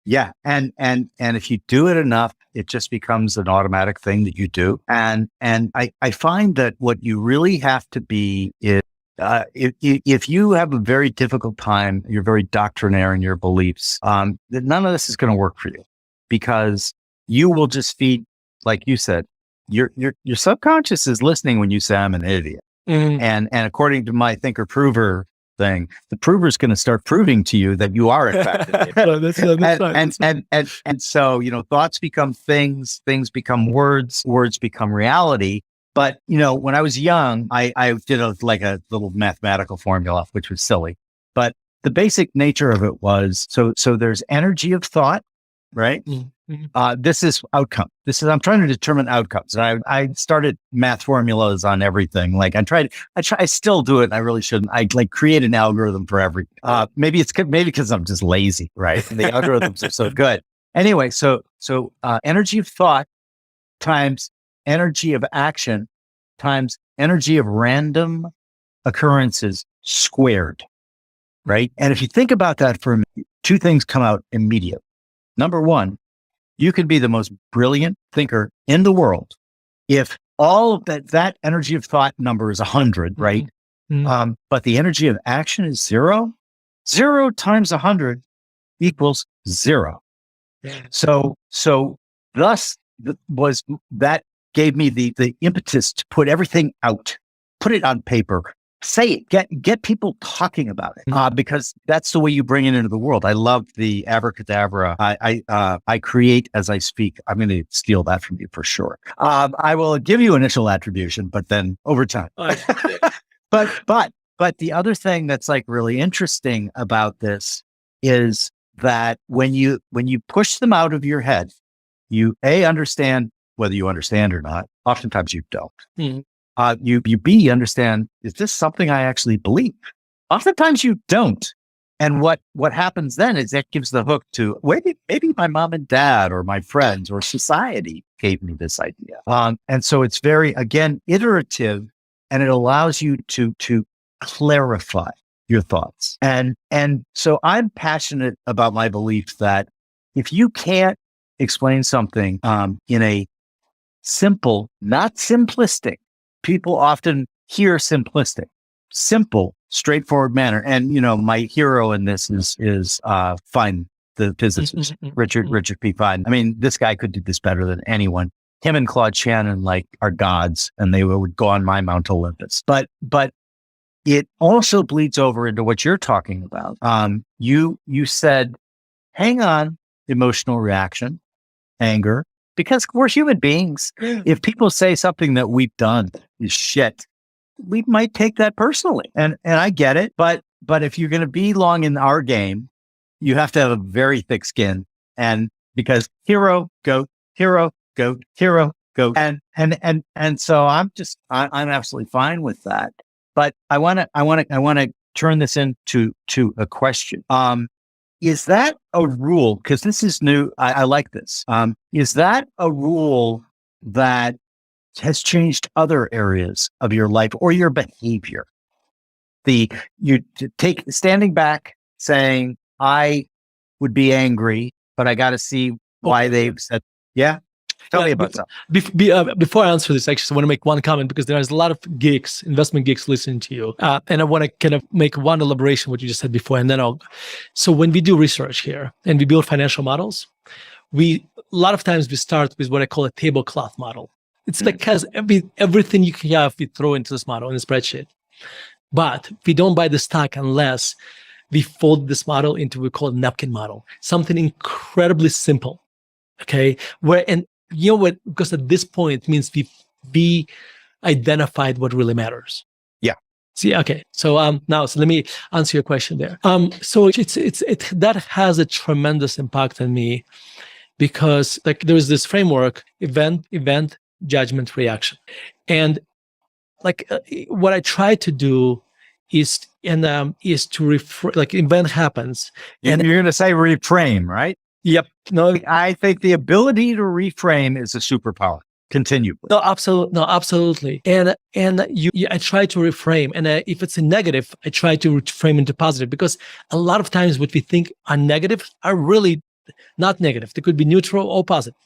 Yeah. And if you do it enough, it just becomes an automatic thing that you do. And I find that what you really have to be is, if you have a very difficult time, you're very doctrinaire in your beliefs, then none of this is going to work for you, because you will just feed, like you said, your subconscious is listening when you say I'm an idiot. And according to my thinker prover thing, the prover is going to start proving to you that you are in fact an idiot. And so, thoughts become things become words become reality. But, when I was young, I did a little mathematical formula, which was silly. But the basic nature of it was, so there's energy of thought, right? This is outcome. I'm trying to determine outcomes. And I started math formulas on everything. Like I still do it. And I really shouldn't. I create an algorithm for everything. Maybe because I'm just lazy, right? And the algorithms are so good. Anyway, so energy of thought times energy of action times energy of random occurrences squared, right? And if you think about that for a minute, two things come out immediately. Number one, you can be the most brilliant thinker in the world if all of that energy of thought number is 100, right? But the energy of action is 0. 0 times 100 equals 0. Yeah. So thus that gave me the impetus to put everything out, put it on paper, say it, get people talking about it, because that's the way you bring it into the world. I love the abracadabra. I create as I speak. I'm going to steal that from you for sure. I will give you initial attribution, but then over time. But the other thing that's really interesting about this is that when you push them out of your head, you understand whether you understand or not. Oftentimes you don't. You understand, is this something I actually believe? Oftentimes you don't. And what happens then is that gives the hook to, maybe my mom and dad or my friends or society gave me this idea. And so it's very, again, iterative, and it allows you to clarify your thoughts. And so I'm passionate about my belief that if you can't explain something in a simple, not simplistic, people often hear simplistic, simple, straightforward manner. And, my hero in this is Fine, the physicist, Richard P. Fine. I mean, this guy could do this better than anyone. Him and Claude Shannon are gods, and they would go on my Mount Olympus. But it also bleeds over into what you're talking about. You said, hang on, emotional reaction, anger, because we're human beings. If people say something that we've done is shit, we might take that personally. And I get it. But if you're going to be long in our game, you have to have a very thick skin. And because hero, goat, hero, goat, hero, goat. And so I'm absolutely fine with that. But I want to turn this into a question. Is that a rule? Because this is new. I like this. Is that a rule that has changed other areas of your life or your behavior? Standing back, saying, I would be angry, but I got to see why they've said, yeah. Tell me about that. Before I answer this, actually, I want to make one comment, because there's a lot of geeks, investment geeks listening to you. And I want to kind of make one elaboration what you just said before, and then so when we do research here and we build financial models, a lot of times we start with what I call a tablecloth model. It's because everything you can have, we throw into this model in a spreadsheet. But we don't buy the stock unless we fold this model into what we call a napkin model, something incredibly simple. Okay. You know what? Because at this point, it means we identified what really matters. Yeah. See, okay. So let me answer your question there. So that has a tremendous impact on me, because there's this framework: event, judgment, reaction, and what I try to do is to event happens, and you're going to say reframe, right? Yep. No, I think the ability to reframe is a superpower. continue. No, absolutely. No, absolutely. And I try to reframe. And if it's a negative, I try to reframe into positive, because a lot of times what we think are negative are really not negative. They could be neutral or positive.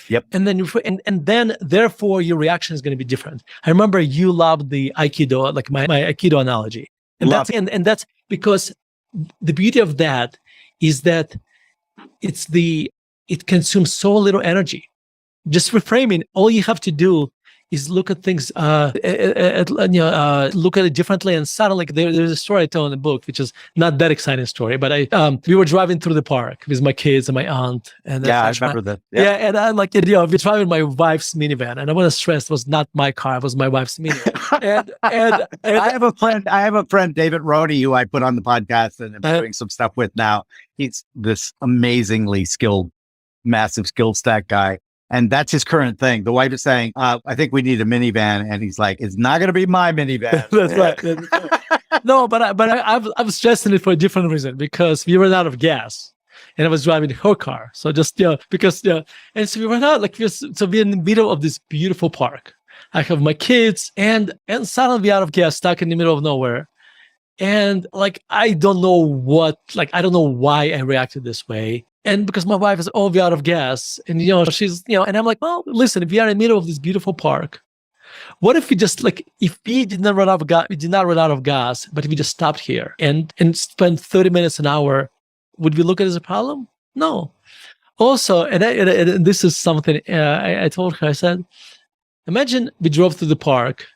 Yep. And then then therefore your reaction is going to be different. I remember you loved the Aikido, like my Aikido analogy. And that's because the beauty of that is that it consumes so little energy. Just reframing, all you have to do is look at things, look at it differently, and suddenly there's a story I tell in the book, which is not that exciting story, but we were driving through the park with my kids and my aunt, and I remember that. Yeah, and I like it. We're driving my wife's minivan, and I want to stress it was not my car; it was my wife's minivan. and I have a friend, David Roney, who I put on the podcast and I'm doing some stuff with now. He's this amazingly skilled, massive skill stack guy. And that's his current thing. The wife is saying, I think we need a minivan. And he's like, it's not going to be my minivan. That's right. No, but I'm stressing it for a different reason, because we ran out of gas and I was driving her car. So just, because, and so we ran out, so we're in the middle of this beautiful park. I have my kids and suddenly we're out of gas, stuck in the middle of nowhere. And I don't know why I reacted this way. And because my wife is we're out of gas, and she's and I'm like, well, listen, if we are in the middle of this beautiful park, what if we just if we did not run out of gas, but if we just stopped here and spent 30 minutes an hour, would we look at it as a problem? No. Also, and this is something I told her. I said, imagine we drove through the park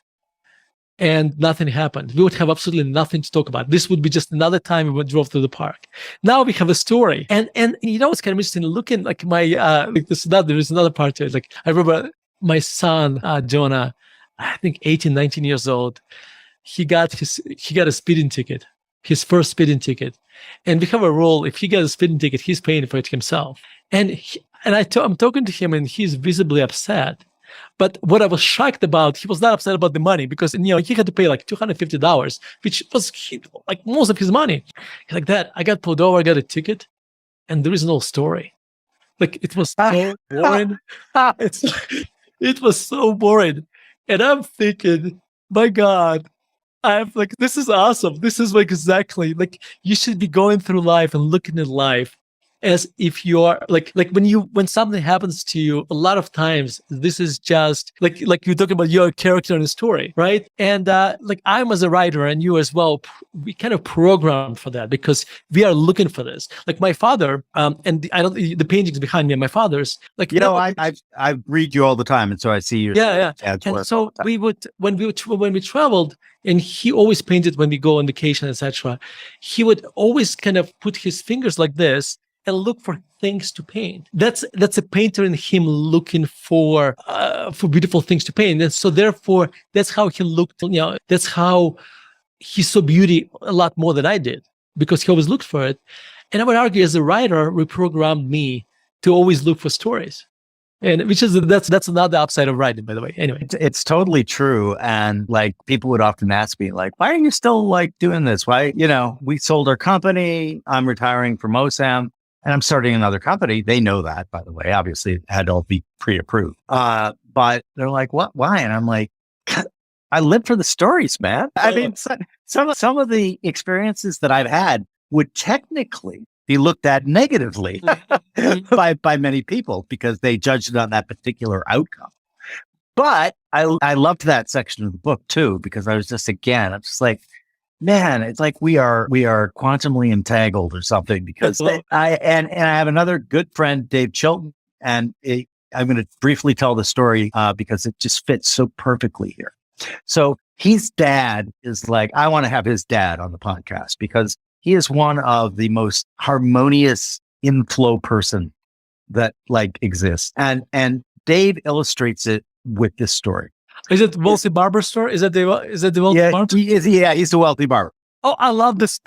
and nothing happened. We would have absolutely nothing to talk about. This would be just another time we drove through the park. Now we have a story. And it's kind of interesting looking there is another part to it. I remember my son, Jonah, I think 18, 19 years old, he got a speeding ticket, his first speeding ticket. And we have a rule, if he gets a speeding ticket, he's paying for it himself. And I'm talking to him and he's visibly upset. But what I was shocked about, he was not upset about the money, because he had to pay $250, which was most of his money. Like that, I got pulled over, I got a ticket, and there is no story. It was so boring. It was so boring, and I'm thinking, my God, I'm this is awesome. This is exactly you should be going through life and looking at life as if you're when something happens to you, a lot of times this is just you're talking about your character in a story, right? And I'm as a writer and you as well, we kind of programmed for that because we are looking for this. My father, and the paintings behind me are my father's. I read you all the time, and so I see your and work. So we would when we traveled. And he always painted when we go on vacation, etc. He would always kind of put his fingers like this and look for things to paint. That's a painter in him looking for beautiful things to paint. And so therefore, that's how he looked. That's how he saw beauty a lot more than I did, because he always looked for it. And I would argue, as a writer, reprogrammed me to always look for stories. And that's another upside of writing, by the way. Anyway, it's totally true. And people would often ask me, why are you still doing this? Why, we sold our company. I'm retiring from OSAM and I'm starting another company. They know that, by the way. Obviously, it had to all be pre-approved. But they're like, what? Why? And I'm like, I live for the stories, man. I mean, some of the experiences that I've had would technically be looked at negatively by many people because they judged it on that particular outcome. But I loved that section of the book too, because I was just, I'm just man, it's we are quantumly entangled or something, because I have another good friend, Dave Chilton, and I'm going to briefly tell the story because it just fits so perfectly here. So his dad is I want to have his dad on the podcast because he is one of the most harmonious inflow person that exists. And Dave illustrates it with this story. Is it wealthy barber store? Is it the wealthy barber? He's the wealthy barber. Oh, I love this.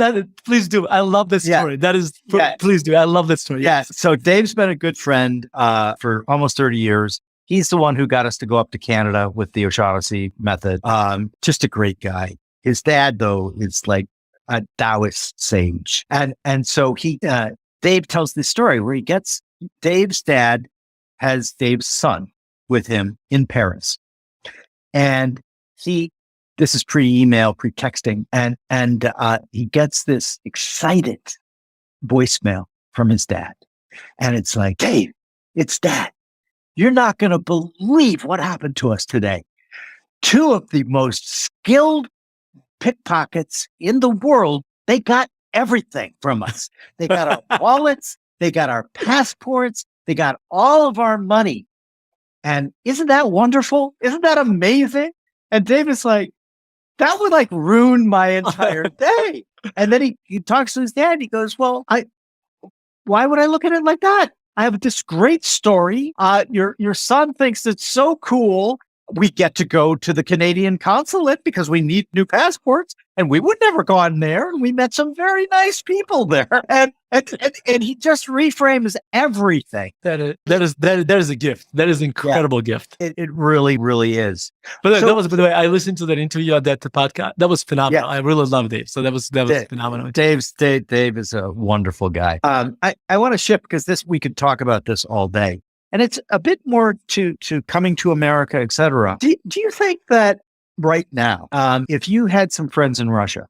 Please do. I love this story. That is, please do. I love that story. Yeah. So Dave's been a good friend for almost 30 years. He's the one who got us to go up to Canada with the O'Shaughnessy method. Just a great guy. His dad, though, is a Taoist sage. And so Dave tells this story where Dave's dad has Dave's son. with him in Paris. And this is pre-email, pre-texting, and he gets this excited voicemail from his dad. And it's like, Dave, it's Dad. You're not going to believe what happened to us today. Two of the most skilled pickpockets in the world, they got everything from us. They got our wallets, they got our passports, they got all of our money. And isn't that wonderful? Isn't that amazing? And David's like, that would like ruin my entire day. And then he talks to his dad. He goes, well, why would I look at it like that? I have this great story. Your son thinks it's so cool. We get to go to the Canadian consulate because we need new passports, and we would never gone there. And we met some very nice people there, and he just reframes everything. That is a gift. That is an incredible gift. It really, really is. But that was, by the way, I listened to that interview on that podcast. That was phenomenal. I really love Dave. So that was phenomenal. Dave is a wonderful guy. I want to shift because we could talk about this all day. And it's a bit more to coming to America, et cetera. Do you think that right now, if you had some friends in Russia,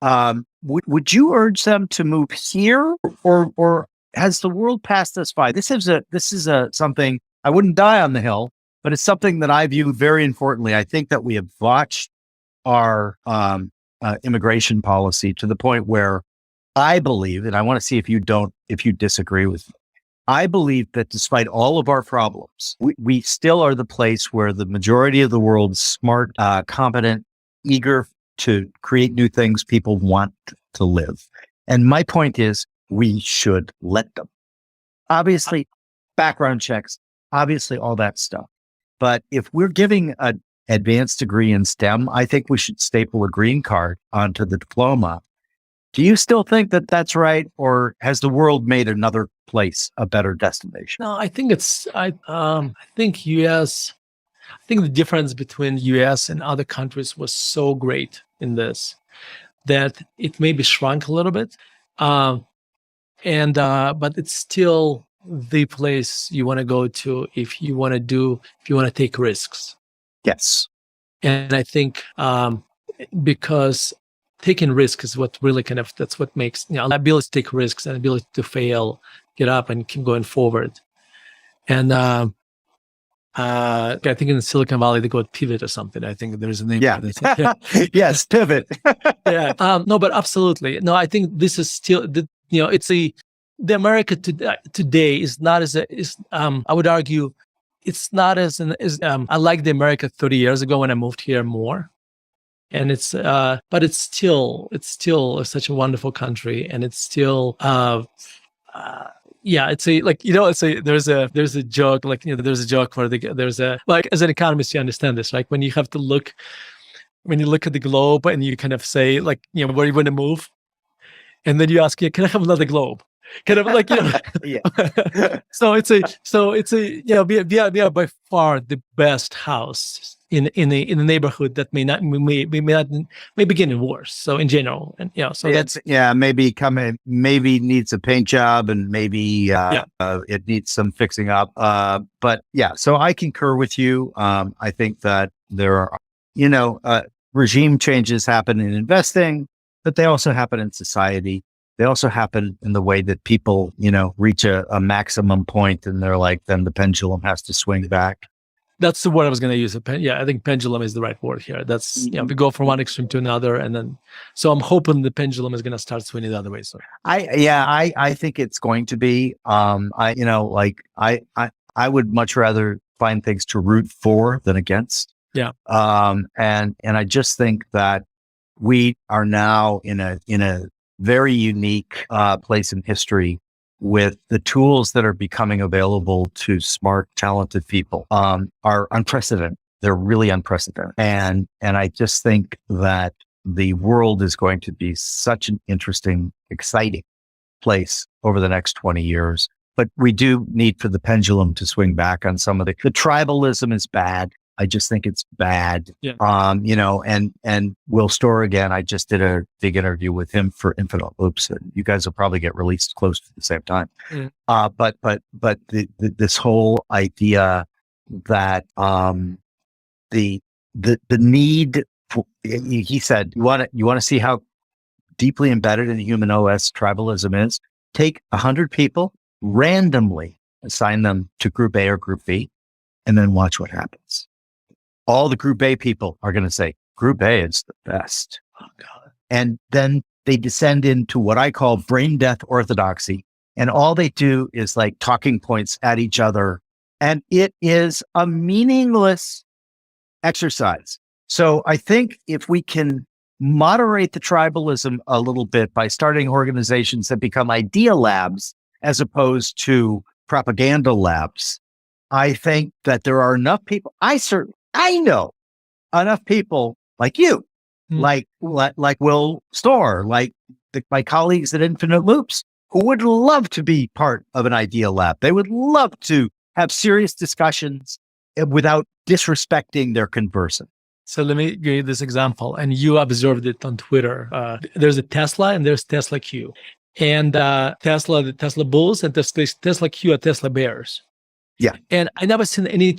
would you urge them to move here, or has the world passed us by? This is something I wouldn't die on the hill, but it's something that I view very importantly. I think that we have botched our immigration policy to the point where I believe, and I want to see if you disagree with me. I believe that despite all of our problems, we still are the place where the majority of the world's smart, competent, eager to create new things people want to live. And my point is, we should let them. Obviously, background checks, obviously all that stuff. But if we're giving an advanced degree in STEM, I think we should staple a green card onto the diploma. Do you still think that that's right? Or has the world made another place a better destination? No, I think I think the difference between US and other countries was so great in this that it maybe shrunk a little bit. But it's still the place you want to go to if you want to take risks. Yes. And I think because taking risks is what really that's what makes, ability to take risks and ability to fail, get up and keep going forward. And I think in Silicon Valley, they go pivot or something. I think there's a name for this. Yeah. Yes, pivot. Yeah. No, but absolutely. No, I think this is still, it's the America today is not I would argue, it's not as I like the America 30 years ago when I moved here more. And it's, but it's still such a wonderful country, and it's still, there's a joke, there's a joke where there's a, as an economist, you understand this, right? When you look at the globe and you kind of say, where you want to move, and then you ask, can I have another globe? Kind of Yeah. So it's we are by far the best house in the neighborhood that may be getting worse. So in general, and so that's maybe needs a paint job, and maybe it needs some fixing up. But so I concur with you. I think that there are regime changes happen in investing, but they also happen in society. They also happen in the way that people, reach a maximum point, and they're like, then the pendulum has to swing back. That's the word I was going to use. I think pendulum is the right word here. That's, we go from one extreme to another. And then, so I'm hoping the pendulum is going to start swinging the other way. So I think it's going to be, I would much rather find things to root for than against. Yeah. And I just think that we are now in a very unique place in history with the tools that are becoming available to smart, talented people are unprecedented. They're really unprecedented. And I just think that the world is going to be such an interesting, exciting place over the next 20 years. But we do need for the pendulum to swing back on some of the tribalism is bad. I just think it's bad. Yeah. And Will Storr again, I just did a big interview with him for Infinite Loops, and you guys will probably get released close to the same time. Mm. But this whole idea that the need for, he said, you want to see how deeply embedded in the human OS tribalism is? Take 100 people, randomly assign them to group A or group B, and then watch what happens. All the group A people are going to say, group A is the best. Oh, God. And then they descend into what I call brain death orthodoxy. And all they do is like talking points at each other. And it is a meaningless exercise. So I think if we can moderate the tribalism a little bit by starting organizations that become idea labs as opposed to propaganda labs, I think that there are enough people. I know enough people like you, like Will Storr, like my colleagues at Infinite Loops, who would love to be part of an idea lab. They would love to have serious discussions without disrespecting their conversant. So let me give you this example, and you observed it on Twitter. There's a Tesla and there's Tesla Q. And the Tesla Bulls, and there's Tesla Q are Tesla Bears. Yeah. And I never seen any,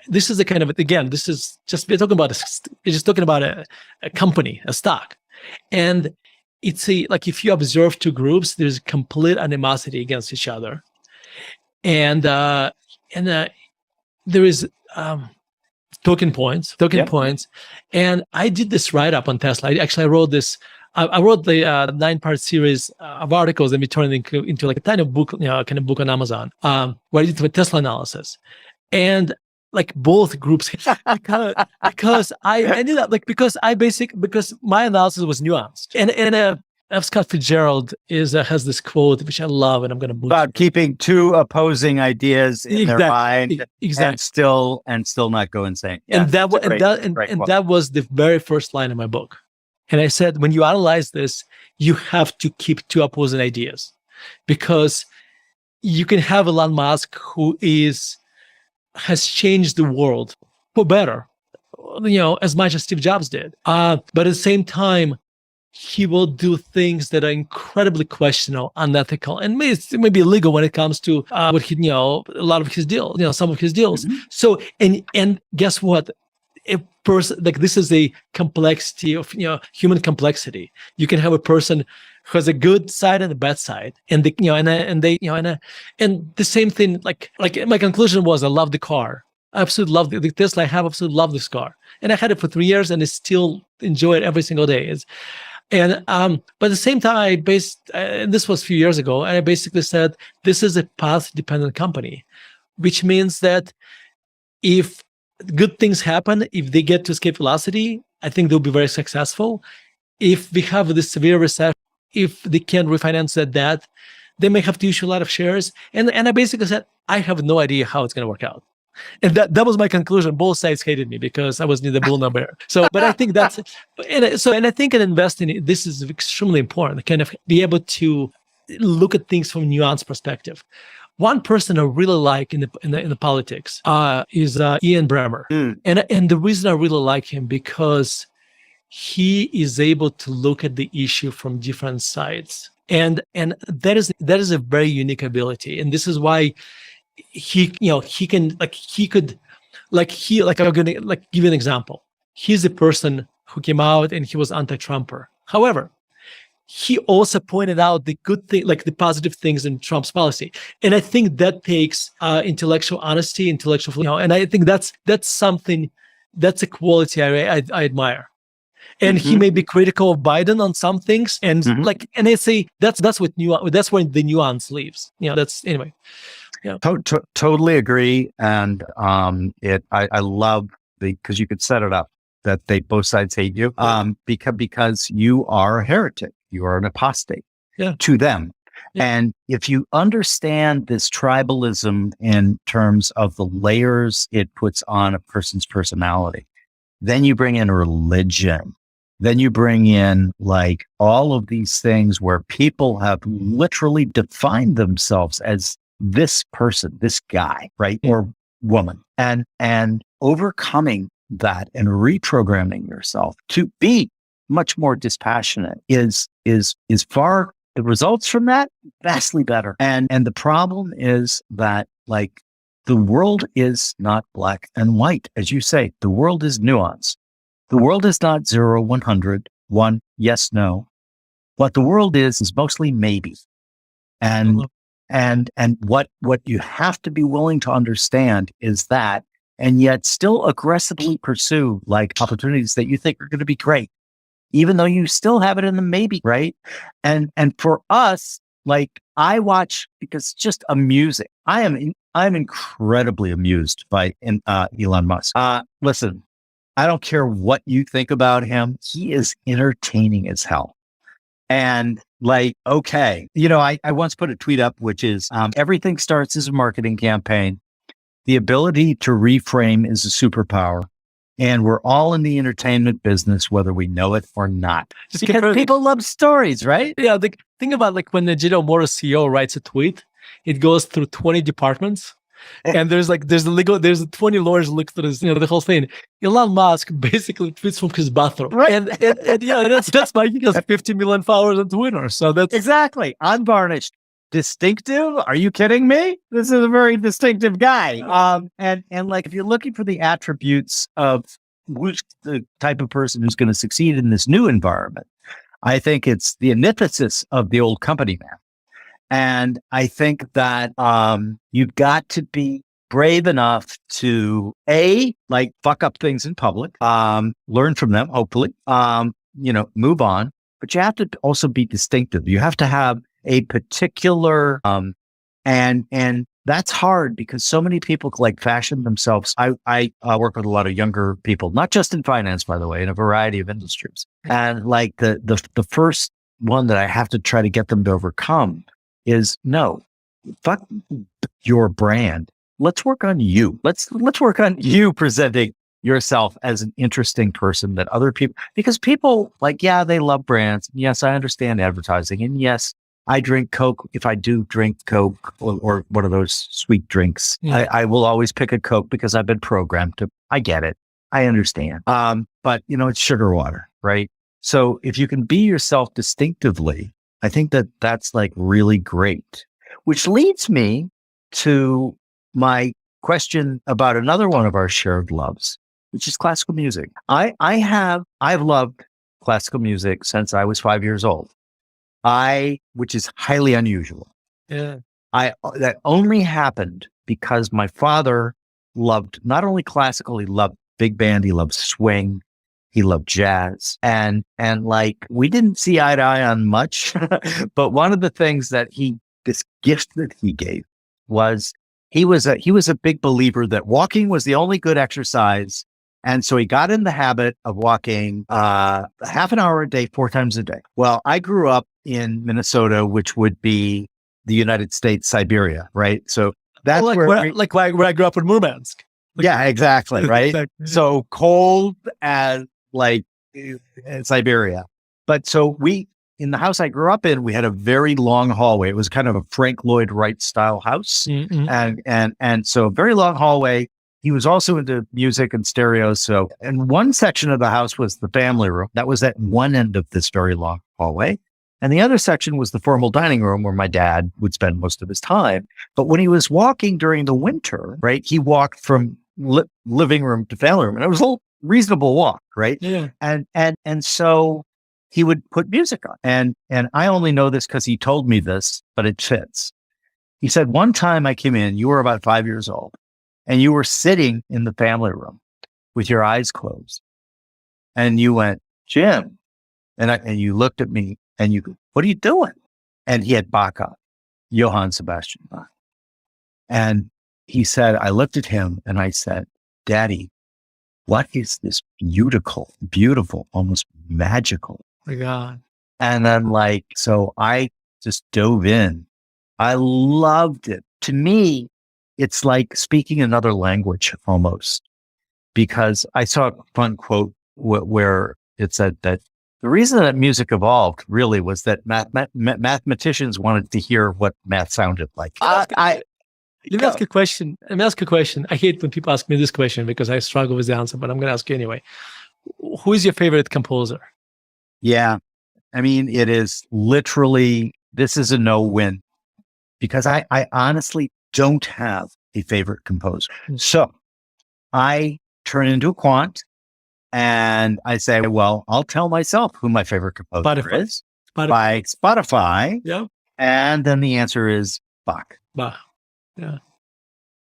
this is the kind of, again, this is just, we're just talking about a company, a stock. And it's like if you observe two groups, there's complete animosity against each other. And there is, token points. And I did this write-up on Tesla. I wrote this. I wrote the 9-part series of articles and we turned it into like a tiny book, kind of book on Amazon, where I did the Tesla analysis. And like both groups, because I ended up because my analysis was nuanced. And F. Scott Fitzgerald has this quote which I love, and I'm going to butcher about keeping two opposing ideas in their mind, and still not go insane. Yeah, and that was the very first line of my book. And I said, when you analyze this, you have to keep two opposing ideas, because you can have Elon Musk who has changed the world for better, as much as Steve Jobs did. But at the same time, he will do things that are incredibly questionable, unethical, and maybe illegal when it comes to what he, a lot of his deals, some of his deals. Mm-hmm. So, and guess what? A person, like, this is a complexity of, human complexity. You can have a person who has a good side and a bad side, and the same thing. Like my conclusion was, I love the car. I absolutely love the Tesla. I have absolutely loved this car, and I had it for 3 years, and I still enjoy it every single day. But at the same time, and this was a few years ago, and I basically said, this is a path-dependent company, which means that if good things happen, if they get to escape velocity, I think they'll be very successful. If we have this severe recession, if they can't refinance that debt, they may have to issue a lot of shares. And I basically said, I have no idea how it's going to work out. And that was my conclusion. Both sides hated me because I was neither bull nor bear. So, but I think that's, and I think in investing, this is extremely important, kind of be able to look at things from a nuanced perspective. One person I really like in the politics is Ian Bremmer. And the reason I really like him, because he is able to look at the issue from different sides. And that is a very unique ability. And this is why I'm gonna give you an example. He's a person who came out and he was anti-Trumper. However, he also pointed out the good thing, like the positive things in Trump's policy. And I think that takes intellectual honesty, and I think that's something, that's a quality I admire. And he may be critical of Biden on some things, and and I say that's what that's where the nuance leaves. That's anyway. Yeah. Totally agree. And I love because you could set it up that both sides hate you because you are a heretic. You are an apostate to them. Yeah. And if you understand this tribalism in terms of the layers it puts on a person's personality, then you bring in religion. Then you bring in like all of these things where people have literally defined themselves as this person, this guy, right? Or woman, and overcoming that and reprogramming yourself to be much more dispassionate is far, the results from that vastly better. And the problem is that, like, the world is not black and white. As you say, the world is nuance. The world is not 0, 100, 1, yes, no. What the world is mostly maybe. And what you have to be willing to understand is that, and yet still aggressively pursue like opportunities that you think are going to be great, even though you still have it in the maybe, right? And for us, like I watch because it's just amusing. I'm incredibly amused by Elon Musk. Listen, I don't care what you think about him. He is entertaining as hell. And like, okay, I once put a tweet up, which is everything starts as a marketing campaign. The ability to reframe is a superpower. And we're all in the entertainment business, whether we know it or not. Just because people love stories, right? Yeah. Think about like when the General Motors CEO writes a tweet, it goes through 20 departments. And there's 20 lawyers look through this, the whole thing. Elon Musk basically tweets from his bathroom. Right. And yeah, that's why he has 50 million followers on Twitter. So that's exactly unvarnished. Distinctive? Are you kidding me? This is a very distinctive guy. And like, if you're looking for the attributes of who's the type of person who's going to succeed in this new environment, I think it's the antithesis of the old company man. And I think that you've got to be brave enough to like fuck up things in public, learn from them, hopefully, move on. But you have to also be distinctive. You have to have a particular, and that's hard because so many people like fashion themselves. I work with a lot of younger people, not just in finance, by the way, in a variety of industries. And like the first one that I have to try to get them to overcome is no, fuck your brand. Let's work on you. Let's work on you presenting yourself as an interesting person that other people, because people like, yeah, they love brands. Yes, I understand advertising. And yes, I drink Coke. If I do drink Coke or one of those sweet drinks, I will always pick a Coke because I've been programmed to. I get it. I understand. But it's sugar water, right? So if you can be yourself distinctively, I think that that's like really great, which leads me to my question about another one of our shared loves, which is classical music. I've loved classical music since I was 5 years old. Which is highly unusual. Yeah. That only happened because my father loved not only classical, he loved big band, he loved swing, he loved jazz. And like, we didn't see eye to eye on much, but one of the things that this gift that he gave was he was a big believer that walking was the only good exercise. And so he got in the habit of walking half an hour a day, 4 times a day. Well, I grew up in Minnesota, which would be the United States, Siberia, right? So that's where I grew up in Murmansk. Yeah, exactly, right? Exactly. So cold as like Siberia. But so in the house I grew up in, we had a very long hallway. It was kind of a Frank Lloyd Wright style house. Mm-hmm. And so a very long hallway. He was also into music and stereo. So, and one section of the house was the family room. That was at one end of this very long hallway. And the other section was the formal dining room where my dad would spend most of his time. But when he was walking during the winter, right, he walked from living room to family room. And it was a reasonable walk, right? Yeah. And so he would put music on. And I only know this because he told me this, but it fits. He said, one time I came in, you were about 5 years old. And you were sitting in the family room with your eyes closed. And you went, Jim. And you looked at me and you go, what are you doing? And he had Bach on, Johann Sebastian Bach. And he said, I looked at him and I said, Daddy, what is this beautiful, almost magical? Oh my God. And then so I just dove in. I loved it. To me, it's like speaking another language almost, because I saw a fun quote where it said that the reason that music evolved really was that mathematicians wanted to hear what math sounded like. Let me ask a question. I hate when people ask me this question because I struggle with the answer, but I'm going to ask you anyway. Who is your favorite composer? Yeah. I mean, it is literally, this is a no-win because I honestly don't have a favorite composer. So I turn into a quant and I say, well, I'll tell myself who my favorite composer is by Spotify. Yeah. And then the answer is Bach. Bach. Yeah.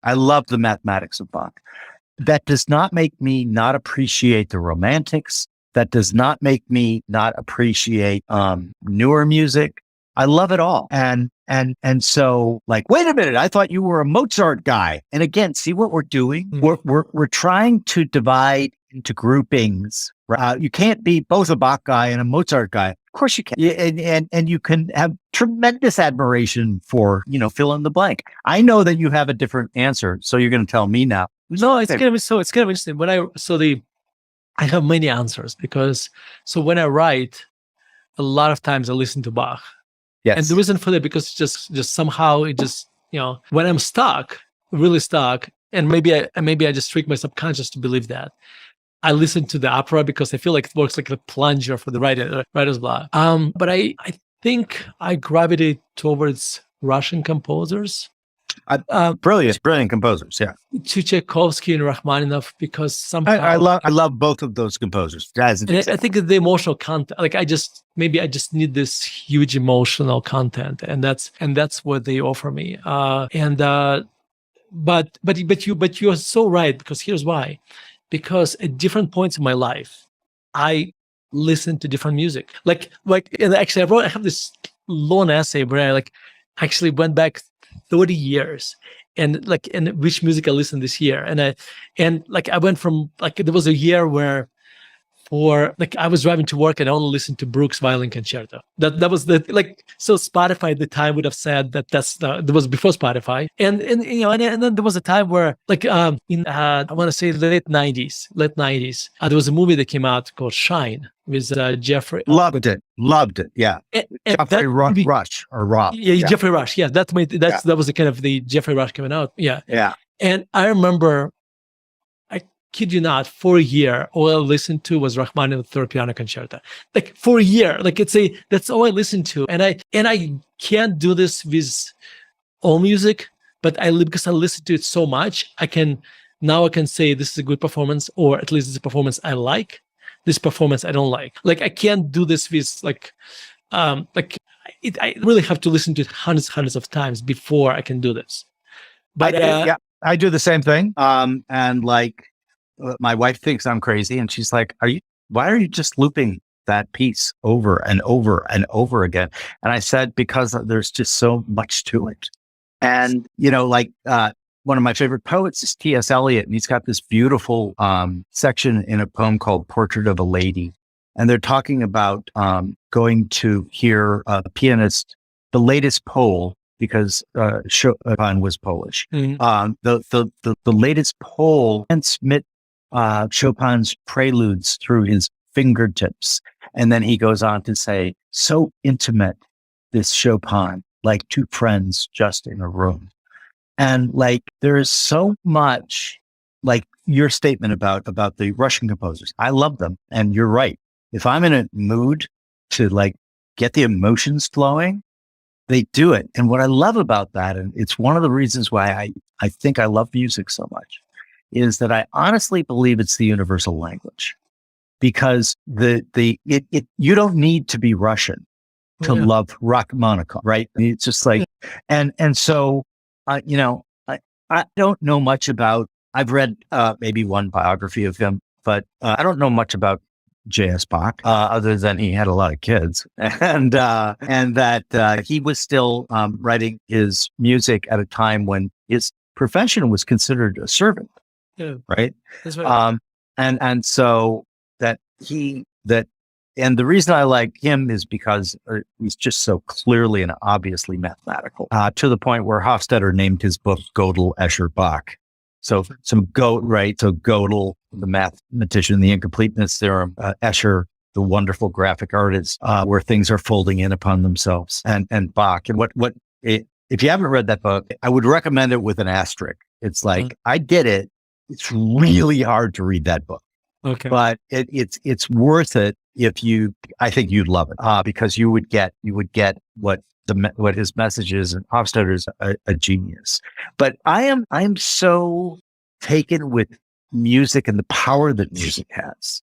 I love the mathematics of Bach. That does not make me not appreciate the romantics. That does not make me not appreciate newer music. I love it all. And so like, wait a minute, I thought you were a Mozart guy. And again, see what we're doing? We're trying to divide into groupings. You can't be both a Bach guy and a Mozart guy. Of course you can. And you can have tremendous admiration for, fill in the blank. I know that you have a different answer. So you're going to tell me now. No, it's kind of interesting. I have many answers because when I write, a lot of times I listen to Bach. Yes. And the reason for that, because just somehow it just, when I'm stuck, really stuck, and maybe I just trick my subconscious to believe that, I listen to the opera because I feel like it works like a plunger for the writer's block. But I think I gravitate towards Russian composers. Brilliant composers, yeah. To Tchaikovsky and Rachmaninoff, because somehow I love both of those composers. Guys, and I think the emotional content, like I just need this huge emotional content, and that's what they offer me. But you are so right, because here's why. Because at different points in my life, I listen to different music. And actually I have this long essay where I actually went back 30 years and which music I listened this year. And I went from there was a year where I was driving to work and I only listened to Brooks Violin Concerto. That was so Spotify at the time would have said that was before Spotify. And then there was a time where in I want to say late 90s, there was a movie that came out called Shine with Jeffrey. Loved it. Yeah. Jeffrey Rush or Rob. Yeah, Jeffrey Rush. Yeah, that was the kind of the Jeffrey Rush coming out. Yeah. Yeah. And I remember, kid you not, for a year, all I listened to was Rachmaninoff Third Piano Concerto. For a year, that's all I listened to. And I can't do this with all music, but because I listen to it so much, I can say this is a good performance, or at least it's a performance I like. This performance I don't like. I can't do this with I really have to listen to it hundreds of times before I can do this. But I do the same thing. My wife thinks I'm crazy, and she's like, why are you just looping that piece over and over and over again? And I said, because there's just so much to it. And, one of my favorite poets is T.S. Eliot, and he's got this beautiful section in a poem called Portrait of a Lady. And they're talking about going to hear the pianist, the latest Pole, because Chopin was Polish. Mm-hmm. The latest Pole transmit Chopin's preludes through his fingertips. And then he goes on to say, so intimate, this Chopin, like two friends just in a room. And there is so much, your statement about the Russian composers. I love them. And you're right. If I'm in a mood to get the emotions flowing, they do it. And what I love about that, and it's one of the reasons why I think I love music so much, is that I honestly believe it's the universal language, because you don't need to be Russian to love Rachmaninoff, right? It's just and so I don't know much about. I've read maybe one biography of him, but I don't know much about J.S. Bach, other than he had a lot of kids, and that he was still writing his music at a time when his profession was considered a servant. Yeah. Right. That's right. And so and the reason I like him is because he's just so clearly and obviously mathematical, to the point where Hofstadter named his book Gödel, Escher, Bach. So right. So Gödel, the mathematician, the incompleteness theorem, Escher, the wonderful graphic artist, where things are folding in upon themselves, and Bach. And if you haven't read that book, I would recommend it with an asterisk. It's I did it. It's really hard to read that book. Okay. But it's worth it I think you'd love it, because you would get what what his message is, and Hofstadter's a genius. But I'm so taken with music and the power that music has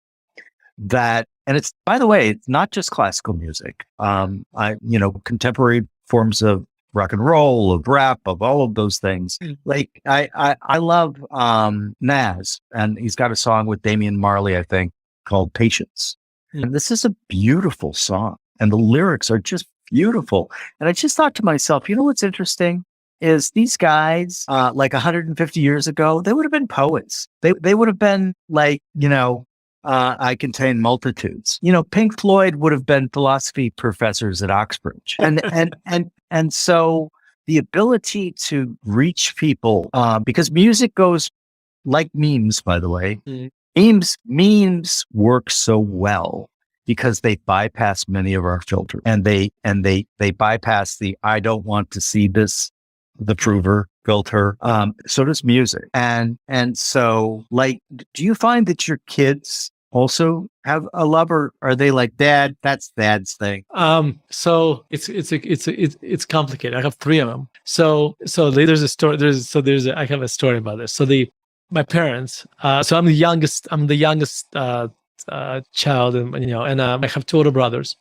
that, and it's, by the way, it's not just classical music. Contemporary forms of rock and roll, of rap, of all of those things. Like I love Nas, and he's got a song with Damian Marley, I think, called Patience. And this is a beautiful song, and the lyrics are just beautiful. And I just thought to myself, you know what's interesting is these guys, like 150 years ago, they would have been poets. They would have been like, I contain multitudes. Pink Floyd would have been philosophy professors at Oxbridge. And so the ability to reach people, because music goes like memes, by the way. Memes work so well because they bypass many of our filters, and they bypass the I don't want to see this, the prover filter. So does music. And so, like, do you find that your kids also have a love, or are they like, Dad, that's Dad's thing? So it's complicated. I have 3 of them. So there's a story. I have a story about this. So my parents. So I'm the youngest child, and I have 2 older brothers,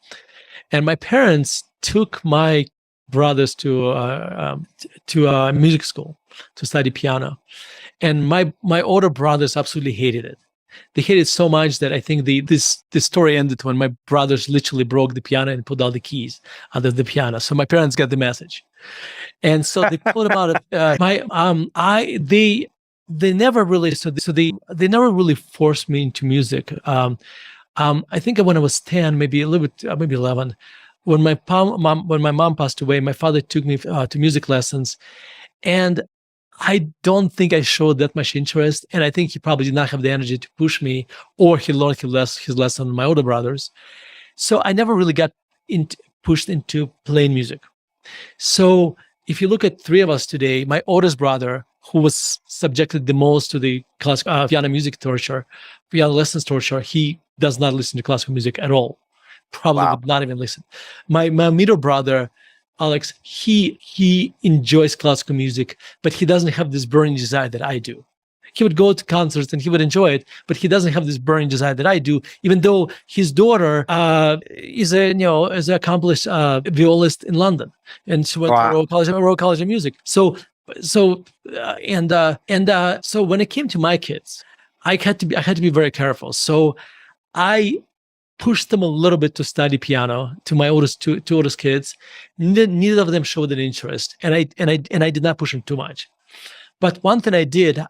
and my parents took my brothers to music school to study piano, and my older brothers absolutely hated it. They hated it so much that I think this story ended when my brothers literally broke the piano and pulled all the keys out of the piano. So my parents got the message, and so they pulled them out of they never really they never really forced me into music. I think when I was 10, maybe a little bit, maybe 11, when my mom passed away, my father took me to music lessons, and I don't think I showed that much interest, and I think he probably did not have the energy to push me, or he learned his lesson on my older brothers. So I never really got pushed into playing music. So if you look at 3 of us today, my oldest brother, who was subjected the most to the classical piano music torture, piano lessons torture, he does not listen to classical music at all. Probably would not even listen. My middle brother, Alex, he enjoys classical music, but he doesn't have this burning desire that I do. He would go to concerts and he would enjoy it, but he doesn't have this burning desire that I do, even though his daughter is an accomplished violist in London, and she went to Royal College of Music. So when it came to my kids, I had to be very careful. So I pushed them a little bit to study piano, to my two oldest kids. Neither of them showed an interest, and I did not push them too much. But one thing I did,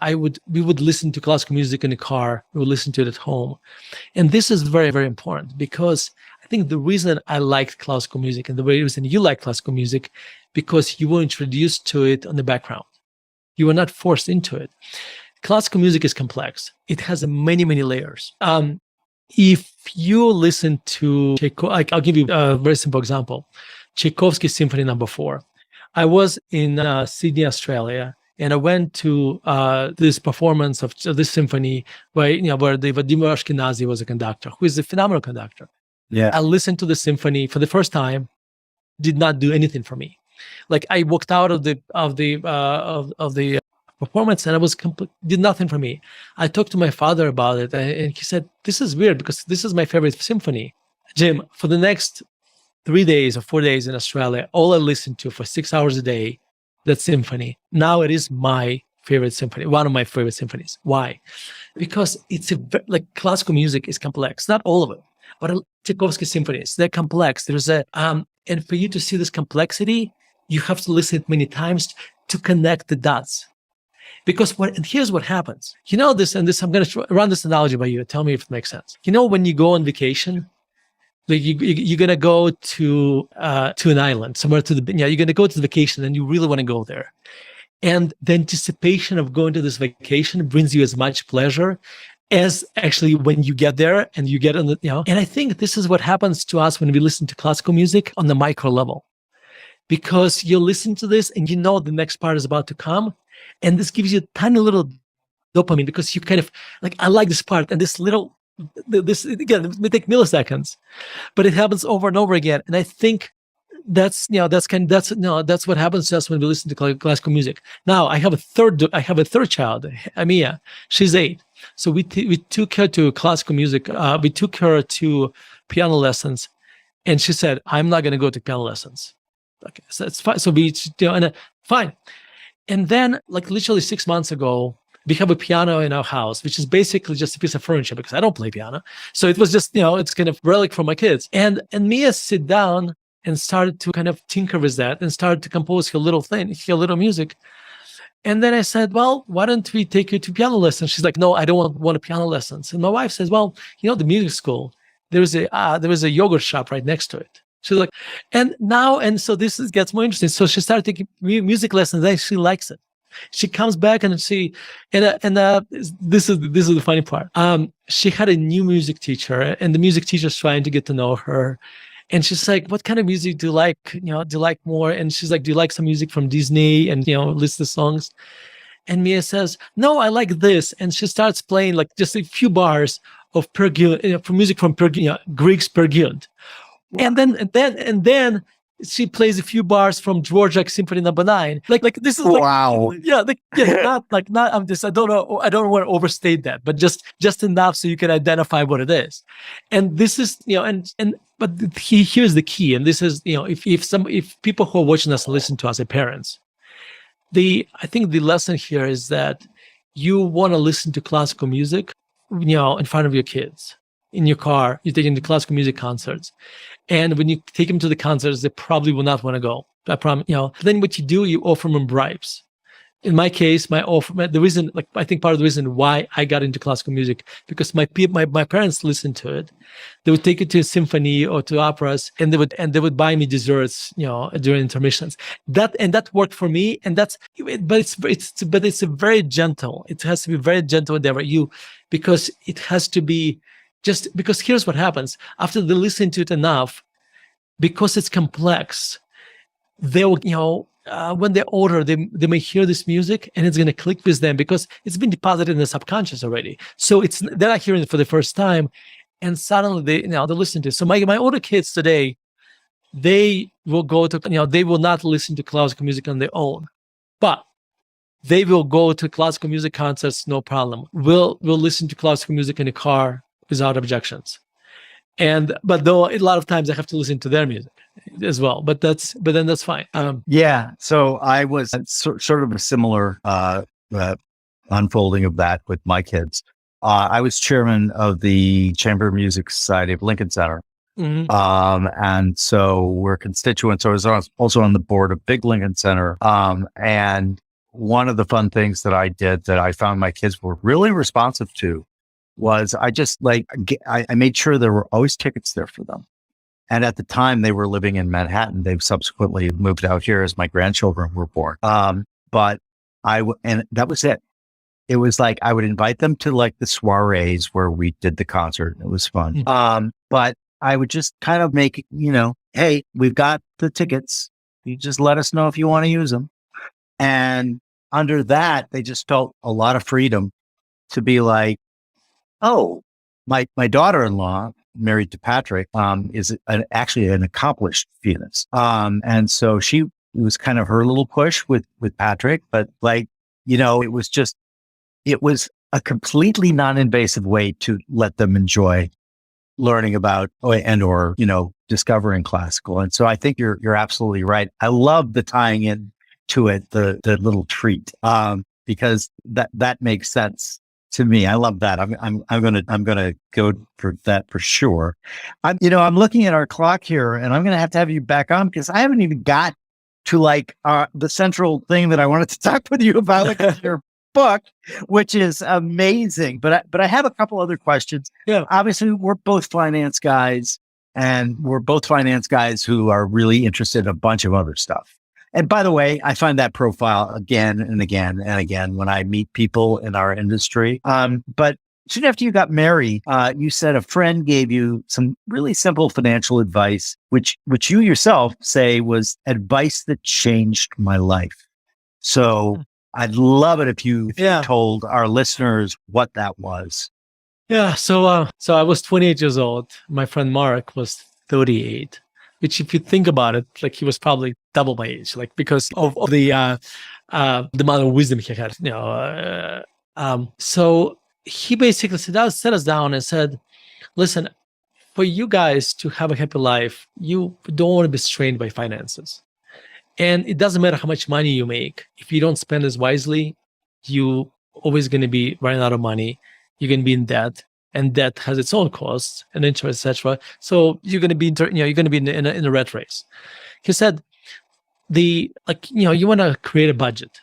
we would listen to classical music in the car. We would listen to it at home, and this is very, very important, because I think the reason I liked classical music, and the reason you like classical music, because you were introduced to it on the background. You were not forced into it. Classical music is complex. It has many, many layers. If you listen to Tchaikovsky, I'll give you a very simple example. Tchaikovsky Symphony No. 4. I was in Sydney, Australia, and I went to this performance of this symphony where the Vadim Ashkenazi was a conductor, who is a phenomenal conductor. Yeah, I listened to the symphony for the first time. Did not do anything for me. Like, I walked out of the performance, and did nothing for me. I talked to my father about it, and he said, "This is weird, because this is my favorite symphony." Jim, for the next 3 days or 4 days in Australia, all I listened to for 6 hours a day, that symphony. Now it is my favorite symphony, one of my favorite symphonies. Why? Because it's classical music is complex. Not all of it, but Tchaikovsky symphonies, they're complex. There's and for you to see this complexity, you have to listen many times to connect the dots. Because here's what happens. This, I'm going to run this analogy by you. Tell me if it makes sense. When you go on vacation, like you're going to go to an island, somewhere you're going to go to the vacation, and you really want to go there. And the anticipation of going to this vacation brings you as much pleasure as actually when you get there and you get on the, And I think this is what happens to us when we listen to classical music on the micro level. Because you listen to this and the next part is about to come. And this gives you a tiny little dopamine, because you kind of I like this part, and this again, it may take milliseconds, but it happens over and over again. And I think that's that's what happens to us when we listen to classical music. Now I have a third child, Amia. She's 8. So we took her to classical music. We took her to piano lessons, and she said, "I'm not going to go to piano lessons." Okay, so it's fine. So fine. And then, like literally 6 months ago, we have a piano in our house, which is basically just a piece of furniture because I don't play piano. So it was just, it's kind of relic for my kids. And Mia sit down and started to kind of tinker with that and started to compose her little music. And then I said, well, why don't we take you to piano lessons? She's like, no, I don't want a piano lessons. And my wife says, well, the music school, there was a yogurt shop right next to it. She's like, and so this gets more interesting. So she started taking music lessons and she likes it. She comes back and this is the funny part. She had a new music teacher, and the music teacher's trying to get to know her. And she's like, what kind of music do you like? Do you like more? And she's like, do you like some music from Disney? And, list the songs. And Mia says, no, I like this. And she starts playing like just a few bars of Per Gynt, from music from Grieg's Per Gynt. Wow. And then she plays a few bars from Dvorak Symphony No. 9. Like this is like, wow. Yeah, not. I'm just. I don't know. I don't want to overstate that, but just enough so you can identify what it is. And this is, but here's the key. And this is, if people who are watching us listen to us are parents, I think the lesson here is that you want to listen to classical music, in front of your kids. In your car, you take them to classical music concerts. And when you take them to the concerts, they probably will not want to go. I promise. Then what you do, you offer them bribes. In my case, the reason, I think part of the reason why I got into classical music, because my parents listened to it. They would take it to a symphony or to operas, and they would buy me desserts, during intermissions. That worked for me, and but it's a very gentle. It has to be very gentle endeavor. Because it has to be. Just because here's what happens after they listen to it enough, because it's complex, they'll, when they're older, they may hear this music and it's going to click with them because it's been deposited in the subconscious already. So they're not hearing it for the first time, and suddenly they listen to it. So my older kids today, they will go to, they will not listen to classical music on their own, but they will go to classical music concerts, no problem. We'll listen to classical music in the car without objections. But though a lot of times I have to listen to their music as well, but then that's fine. Yeah. So I was sort of a similar unfolding of that with my kids. I was chairman of the Chamber of Music Society of Lincoln Center. Mm-hmm. And so we're constituents. I was also on the board of Big Lincoln Center. And one of the fun things that I did that I found my kids were really responsive to was I made sure there were always tickets there for them. And at the time they were living in Manhattan. They've subsequently moved out here as my grandchildren were born. And that was it. It was like, I would invite them to like the soirees where we did the concert. It was fun. Mm-hmm. But I would just kind of make, hey, we've got the tickets. You just let us know if you want to use them. And under that, they just felt a lot of freedom to be like, oh, my daughter-in-law, married to Patrick, is actually an accomplished pianist. And so it was kind of her little push with Patrick, but it was a completely non-invasive way to let them enjoy learning about or discovering classical. And so I think you're absolutely right. I love the tying in to it, the little treat, because that makes sense to me. I love that. I'm gonna go for that for sure. I'm looking at our clock here, and I'm gonna have to have you back on because I haven't even got to the central thing that I wanted to talk with you about, your book, which is amazing. But I have a couple other questions. Yeah. Obviously, we're both finance guys, and we're both finance guys who are really interested in a bunch of other stuff. And by the way, I find that profile again and again and again when I meet people in our industry. But soon after you got married, you said a friend gave you some really simple financial advice, which you yourself say was advice that changed my life. So I'd love it if you told our listeners what that was. Yeah. So I was 28 years old. My friend Mark was 38. which if you think about it, like he was probably double my age, like because of the amount of wisdom he had, so he basically set us down and said, listen, for you guys to have a happy life, you don't want to be strained by finances. And it doesn't matter how much money you make. If you don't spend it wisely, you always going to be running out of money. You're going to be in debt, and debt has its own costs and interest, etc. So you're going to be, you're going to be in a rat race. He said, you want to create a budget,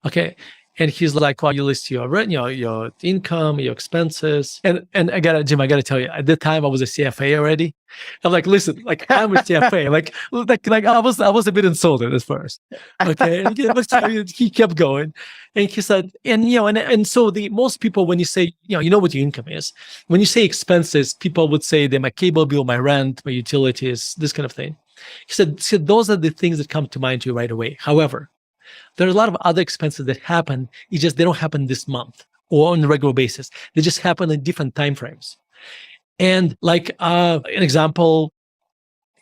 okay? And he's like, well, you list your rent, your income, your expenses. And I gotta tell you, at that time I was a CFA already. I'm like, listen, like I'm a CFA. like I was a bit insulted at first. Okay. And he kept going. And he said, and so most people, when you say, you know what your income is, when you say expenses, people would say they're my cable bill, my rent, my utilities, this kind of thing. He said, those are the things that come to mind to you right away. However, there are a lot of other expenses that happen. It's just they don't happen this month or on a regular basis. They just happen in different time frames. And like an example,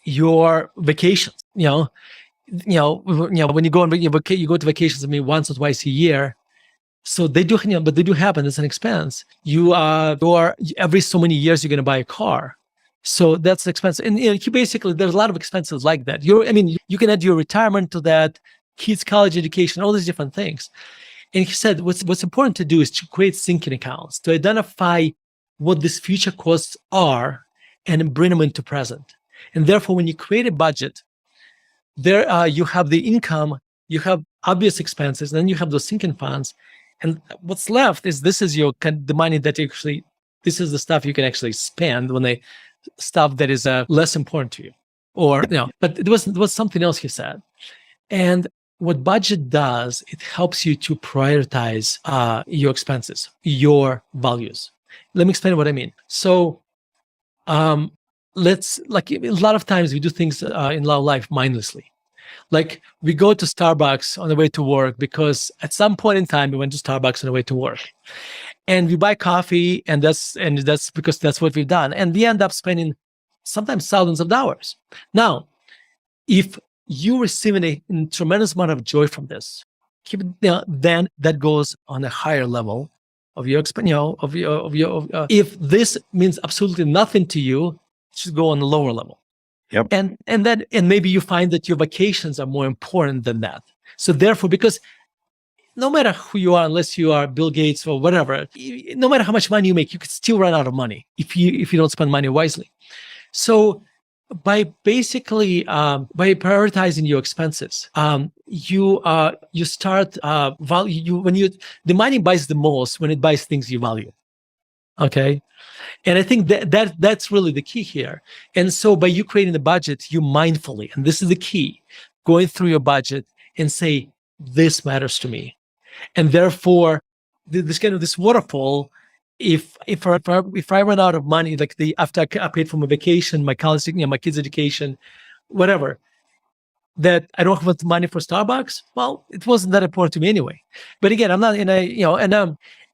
your vacations. When you go on you go to vacations, once or twice a year. So they do, but they do happen as an expense. Or every so many years you're going to buy a car. So that's expensive. And basically, there's a lot of expenses like that. You can add your retirement to that, kids' college education, all these different things. And he said, what's important to do is to create sinking accounts, to identify what these future costs are and bring them into present. And therefore, when you create a budget, there you have the income, you have obvious expenses, and then you have those sinking funds. And what's left is the money that this is the stuff you can actually spend stuff that is less important to you. But there was something else he said. And what budget does, it helps you to prioritize your expenses, your values. Let me explain what I mean. So a lot of times we do things in our life mindlessly. Like we go to Starbucks on the way to work because at some point in time we went to Starbucks on the way to work. And we buy coffee, and that's because that's what we've done. And we end up spending sometimes thousands of dollars. Now, if you receive a tremendous amount of joy from this, then that goes on a higher level of your expense. If this means absolutely nothing to you, it should go on a lower level. Yep. And maybe you find that your vacations are more important than that. So therefore, because no matter who you are, unless you are Bill Gates or whatever, no matter how much money you make, you could still run out of money if you don't spend money wisely. So by prioritizing your expenses, you start the money buys the most when it buys things you value. Okay. And I think that's really the key here. And so by you creating the budget, you mindfully, and this is the key, going through your budget and say, this matters to me. And therefore, this waterfall, if I run out of money, after I paid for my vacation, my college, my kids' education, whatever, that I don't have money for Starbucks, well, it wasn't that important to me anyway. But again, I'm not in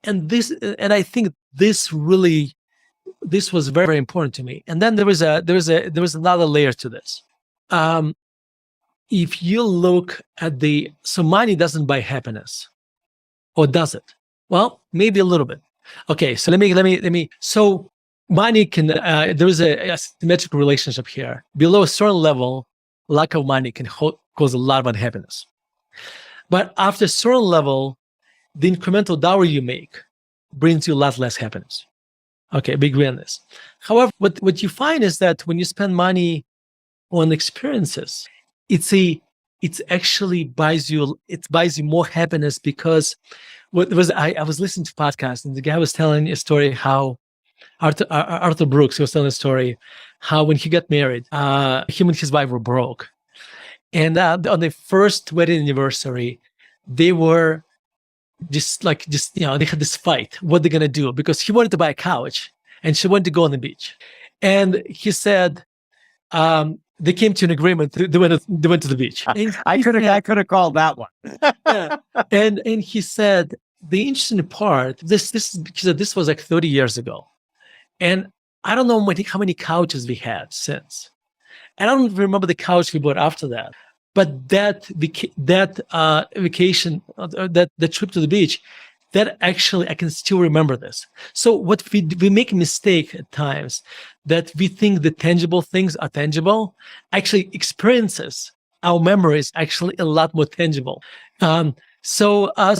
and I think this was very, very important to me. And then there was another layer to this. If you look at so money doesn't buy happiness, or does it? Well, maybe a little bit. Okay, so let me. So money can. There is a symmetrical relationship here. Below a certain level, lack of money can cause a lot of unhappiness. But after a certain level, the incremental dollar you make brings you a lot less happiness. Okay, we agree on this. However, what you find is that when you spend money on experiences, it actually buys you more happiness, because I was listening to a podcast, and the guy was telling a story how Arthur Brooks was telling a story how when he got married, him and his wife were broke, and on the first wedding anniversary, they were just they had this fight. What they're gonna do, because he wanted to buy a couch and she wanted to go on the beach, and he said. They came to an agreement. They went to the beach. I could have called that one. Yeah. And he said the interesting part. He said this was like 30 years ago, and I don't know how many couches we had since. I don't remember the couch we bought after that, but that vacation, that trip to the beach, that actually I can still remember this. So what we make a mistake at times that we think the tangible things are tangible. Actually, experiences, our memory is actually a lot more tangible. So there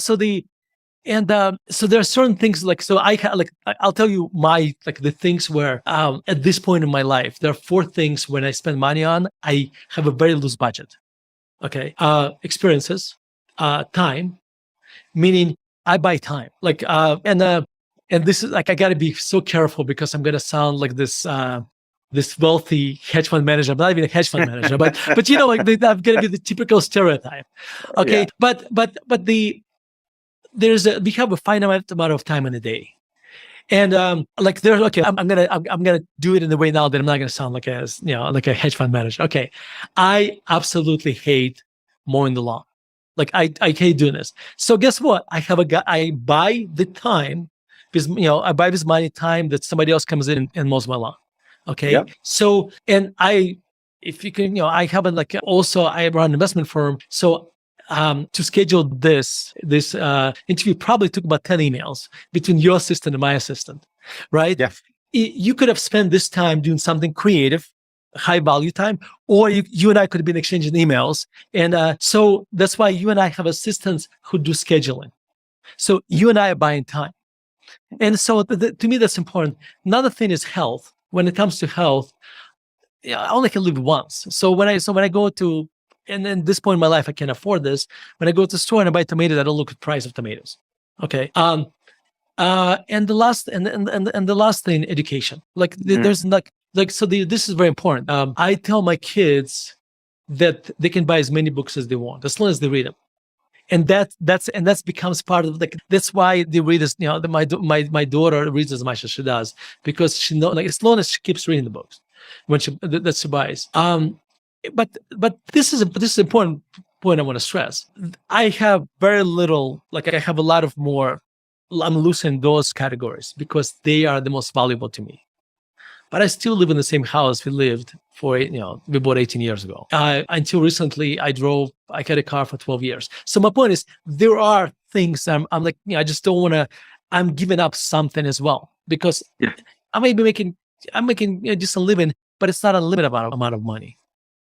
are certain things I'll tell you the things where at this point in my life there are 4 things when I spend money on, I have a very loose budget. Okay, experiences, time, meaning I buy time. And this is I got to be so careful because I'm gonna sound like this wealthy hedge fund manager. I'm not even a hedge fund manager, but I'm gonna be the typical stereotype. Okay, yeah. We have a finite amount of time in a day, and I'm gonna do it in the way now that I'm not gonna sound like a hedge fund manager. Okay, I absolutely hate mowing the lawn. I hate doing this. So guess what? I buy the time because I buy this money time that somebody else comes in and mows my lawn. Okay, yep. So if you can, I have also I run an investment firm, so. To schedule this interview probably took about 10 emails between your assistant and my assistant, right? Yeah. You could have spent this time doing something creative, high value time, or you and I could have been exchanging emails. And so that's why you and I have assistants who do scheduling. So you and I are buying time. And so to me, that's important. Another thing is health. When it comes to health, I only can live once. So when I go to and then this point in my life, I can't afford this. When I go to the store and I buy tomatoes, I don't look at the price of tomatoes. Okay. And the last thing, education. There's this is very important. I tell my kids that they can buy as many books as they want, as long as they read them. And that becomes part of that's why they read this. My daughter reads as much as she does because she knows as long as she keeps reading the books when she buys. But this is an important point I want to stress. I have very little, I have a lot of more, I'm losing those categories because they are the most valuable to me. But I still live in the same house we lived we bought 18 years ago. Until recently, I had a car for 12 years. So my point is, there are things I just don't want to, I'm giving up something as well because I'm making just a living, but it's not a limited amount of money.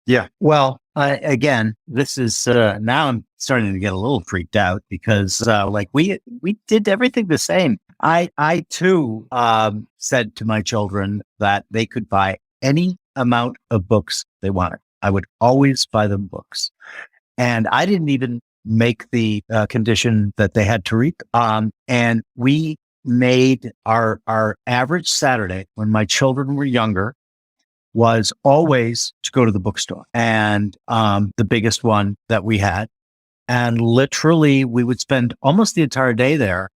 Yeah. Well, again, this is now I'm starting to get a little freaked out because we did everything the same. I too said to my children that they could buy any amount of books they wanted. I would always buy them books, and I didn't even make the condition that they had to read. And we made our average Saturday when my children were younger was always to go to the bookstore, and the biggest one that we had. And literally we would spend almost the entire day there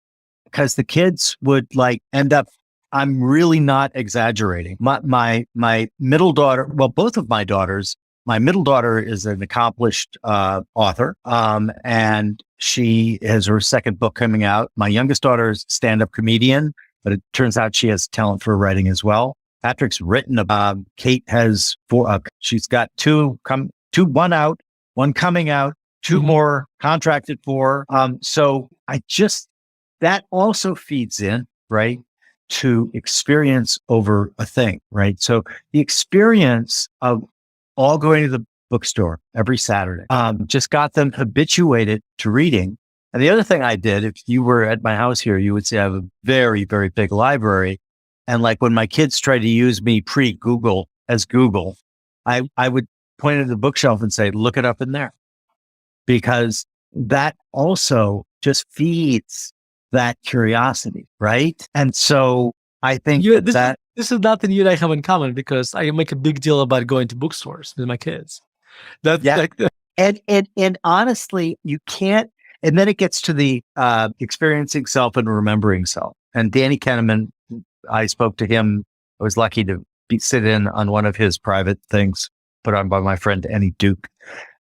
because the kids would end up, I'm really not exaggerating. My middle daughter, well, both of my daughters, my middle daughter is an accomplished author, and she has her second book coming out. My youngest daughter is a stand-up comedian, but it turns out she has talent for writing as well. Patrick's written about, Kate has 4, she's got 2, one out, one coming out, 2 more contracted for. So that also feeds in, right, to experience over a thing, right? So the experience of all going to the bookstore every Saturday, just got them habituated to reading. And the other thing I did, if you were at my house here, you would see I have a very, very big library. And when my kids try to use me pre-Google as Google, I would point at the bookshelf and say, look it up in there. Because that also just feeds that curiosity, right? And so I think this is nothing you and I have in common because I make a big deal about going to bookstores with my kids. And honestly, you can't, and then it gets to the experiencing self and remembering self. And Danny Kahneman, I spoke to him. I was lucky to sit in on one of his private things put on by my friend Annie Duke.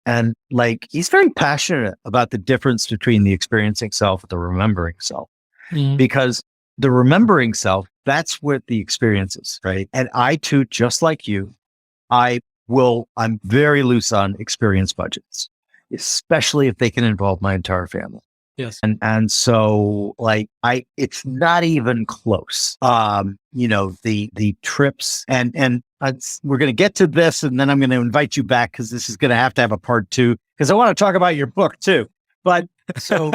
And he's very passionate about the difference between the experiencing self and the remembering self. Because the remembering self, that's what the experience is, right? And I too, just like you, I I'm very loose on experience budgets, especially if they can involve my entire family. Yes. And so like it's not even close. The trips and we're going to get to this, and then I'm going to invite you back because this is going to have a part 2, because I want to talk about your book too. But so,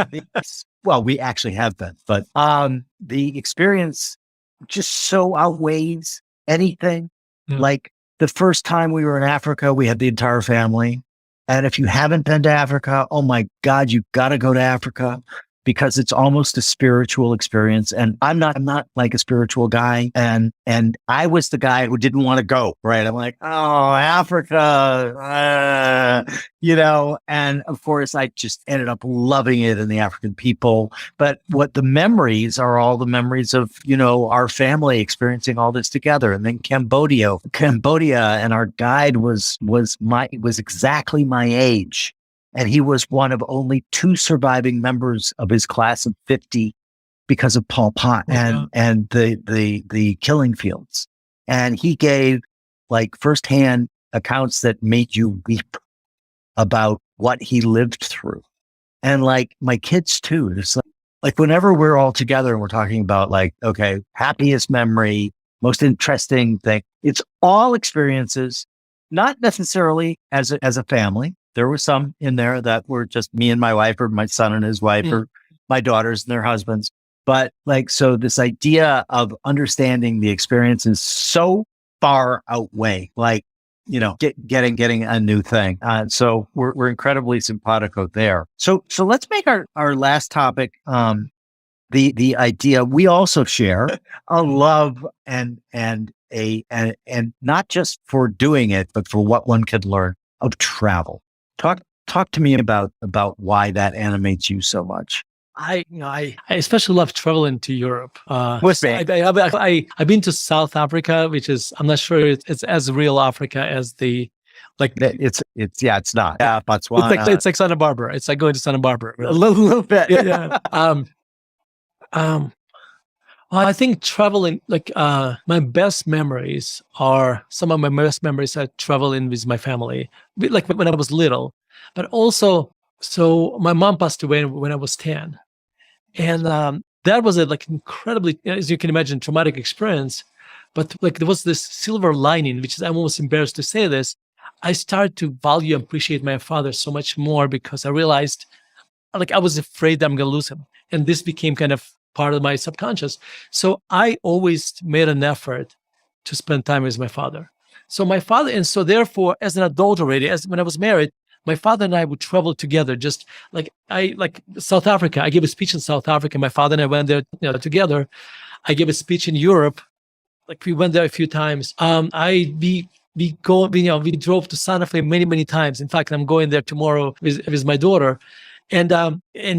well, we actually have been, but the experience just so outweighs anything. Like the first time we were in Africa, we had the entire family. And if you haven't been to Africa, oh my God, you've got to go to Africa, because it's almost a spiritual experience. And I'm not like a spiritual guy. And I was the guy who didn't want to go, right? I'm like, oh, Africa, and of course I just ended up loving it and the African people. But what the memories are, all the memories of, our family experiencing all this together. And then Cambodia, and our guide was exactly my age. And he was one of only 2 surviving members of his class of 50 because of Pol Pot and the killing fields. And he gave like firsthand accounts that made you weep about what he lived through. And like my kids too, it's like whenever we're all together and we're talking about like, okay, happiest memory, most interesting thing, it's all experiences, not necessarily as a family. There were some in there that were just me and my wife, or my son and his wife, or my daughters and their husbands. But like, so this idea of understanding the experiences so far outweigh, like, getting a new thing. So we're incredibly simpatico there. So let's make our last topic, the idea we also share a love and not just for doing it, but for what one could learn of travel. Talk to me about why that animates you so much. I especially love traveling to Europe. I've been to South Africa, which is, I'm not sure it's as real Africa as it's not. Yeah, Botswana. It's like Santa Barbara. It's like going to Santa Barbara. Really. A little bit. Yeah. Well, I think traveling, my best memories are I traveling with my family, like when I was little, but also, so my mom passed away when I was 10. And that was a incredibly, as you can imagine, traumatic experience. But there was this silver lining, which is, I'm almost embarrassed to say this. I started to value and appreciate my father so much more, because I realized, I was afraid that I'm going to lose him. And this became kind of part of my subconscious. So I always made an effort to spend time with my father. So therefore, as an adult already, when I was married, my father and I would travel together. Just like South Africa, I gave a speech in South Africa. My father and I went there together. I gave a speech in Europe. We went there a few times. We drove to Santa Fe many times. In fact, I'm going there tomorrow with my daughter. And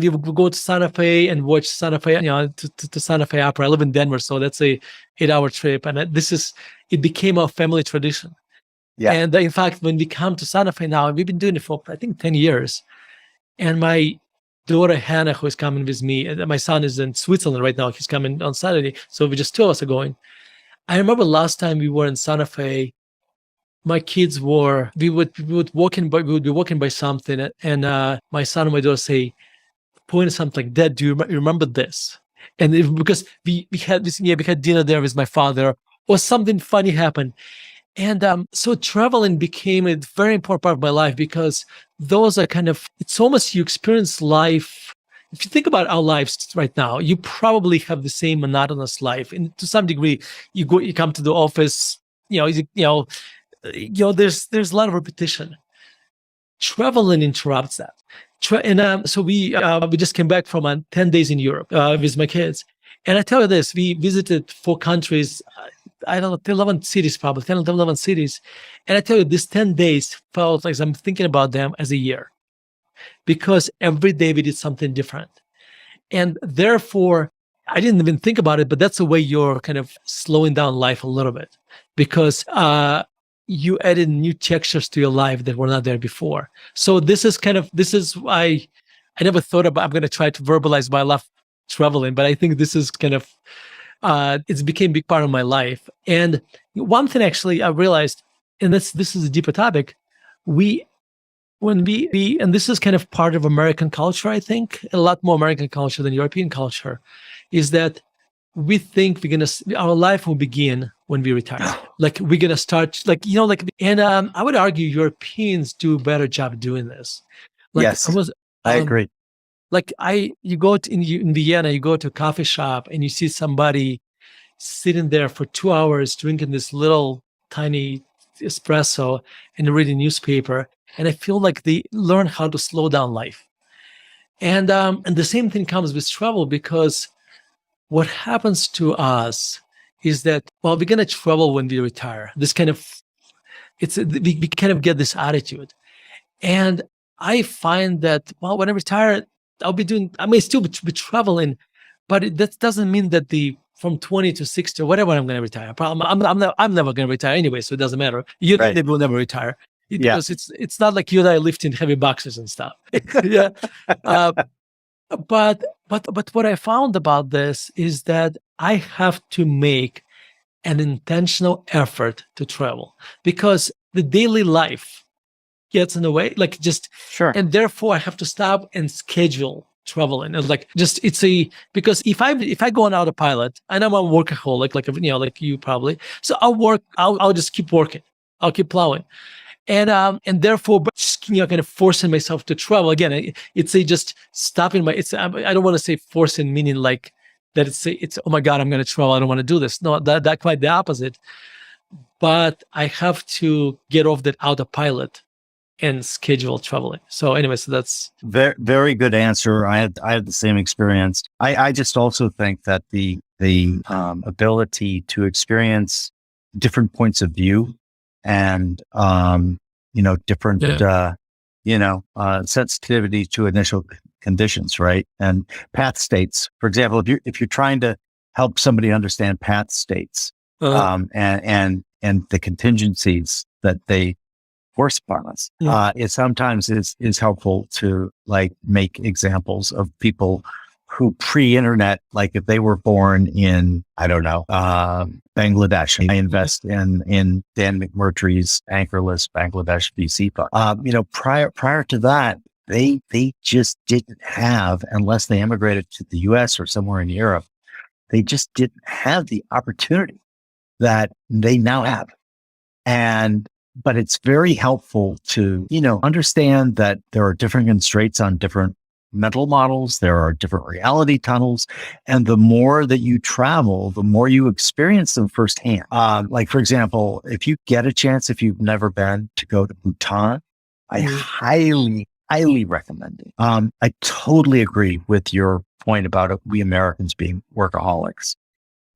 we would go to Santa Fe and watch Santa Fe, to Santa Fe Opera. I live in Denver, so that's a 8-hour trip. And it became a family tradition. Yeah. And in fact, when we come to Santa Fe now, we've been doing it for, I think, 10 years. And my daughter, Hannah, who is coming with me, and my son is in Switzerland right now. He's coming on Saturday. So we just 2 of us are going. I remember last time we were in Santa Fe, my kids we would be walking by something, and my son and my daughter point at something like, "Dad, do you remember this?" And because we had dinner there with my father, or something funny happened. And so traveling became a very important part of my life, because those are it's almost, you experience life. If you think about our lives right now, you probably have the same monotonous life. And to some degree, you come to the office, there's a lot of repetition. Traveling interrupts that. So we just came back from 10 days in Europe with my kids. And I tell you this, we visited 4 countries, I don't know, 11 cities probably, 10 or 11 cities. And I tell you, these 10 days felt like I'm thinking about them as a year, because every day we did something different. And therefore, I didn't even think about it, but that's the way you're kind of slowing down life a little bit, because you added new textures to your life that were not there before. So this is why I never thought about, I'm going to try to verbalize my love traveling, but I think this is it's became a big part of my life. And one thing actually I realized, and this is a deeper topic. When we and this is kind of part of American culture, I think, a lot more American culture than European culture, is that we think our life will begin when we retire. Like we're gonna start, and I would argue Europeans do a better job doing this. Like, yes, I agree. Like you go in Vienna, you go to a coffee shop and you see somebody sitting there for 2 hours drinking this little tiny espresso and reading newspaper, and I feel like they learn how to slow down life. And the same thing comes with travel, because what happens to us is that, well, we're gonna travel when we retire. This kind of we kind of get this attitude, and I find that, well, when I retire, I may still be traveling, but that doesn't mean that from 20 to 60 or whatever I'm going to retire. I'm never going to retire anyway, so it doesn't matter. You will never retire, because it's not like you and I lifting heavy boxes and stuff. Yeah. But what I found about this is that I have to make an intentional effort to travel, because the daily life gets in the way, and therefore I have to stop and schedule traveling. And because if I go on autopilot, and I'm a workaholic, like you probably, so I'll just keep working, I'll keep plowing, and therefore, kind of forcing myself to travel again. It's just stopping I don't want to say forcing, meaning like that it's oh my God, I'm going to travel, I don't want to do this. No, that quite the opposite. But I have to get off that autopilot and schedule traveling. So anyway, so that's very, very good answer. I had the same experience. I just also think that the ability to experience different points of view and different sensitivity to initial conditions, right? And path states. For example, if you're trying to help somebody understand path states, and the contingencies that they force upon us, it sometimes is helpful to make examples of people who pre-internet, like if they were born in, I don't know, Bangladesh. I invest in Dan McMurtry's Anchorless Bangladesh VC fund. Prior to that, they just didn't have, unless they immigrated to the US or somewhere in Europe, they just didn't have the opportunity that they now have. But it's very helpful to, understand that there are different constraints on different mental models. There are different reality tunnels. And the more that you travel, the more you experience them firsthand. Like, for example, if you get a chance, if you've never been, to go to Bhutan, I highly, highly recommend it. I totally agree with your point about we Americans being workaholics.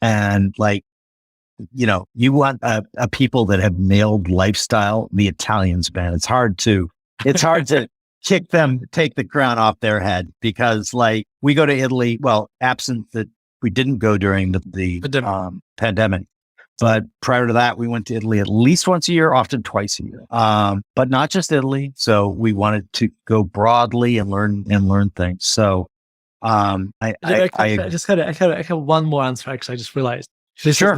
And you want a people that have nailed lifestyle. The Italians, man, it's hard to take the crown off their head, because we go to Italy, well, absent that we didn't go during the pandemic, but prior to that, we went to Italy at least once a year, often twice a year. But not just Italy. So we wanted to go broadly and learn things. So I have one more answer. Actually, I just realized sure.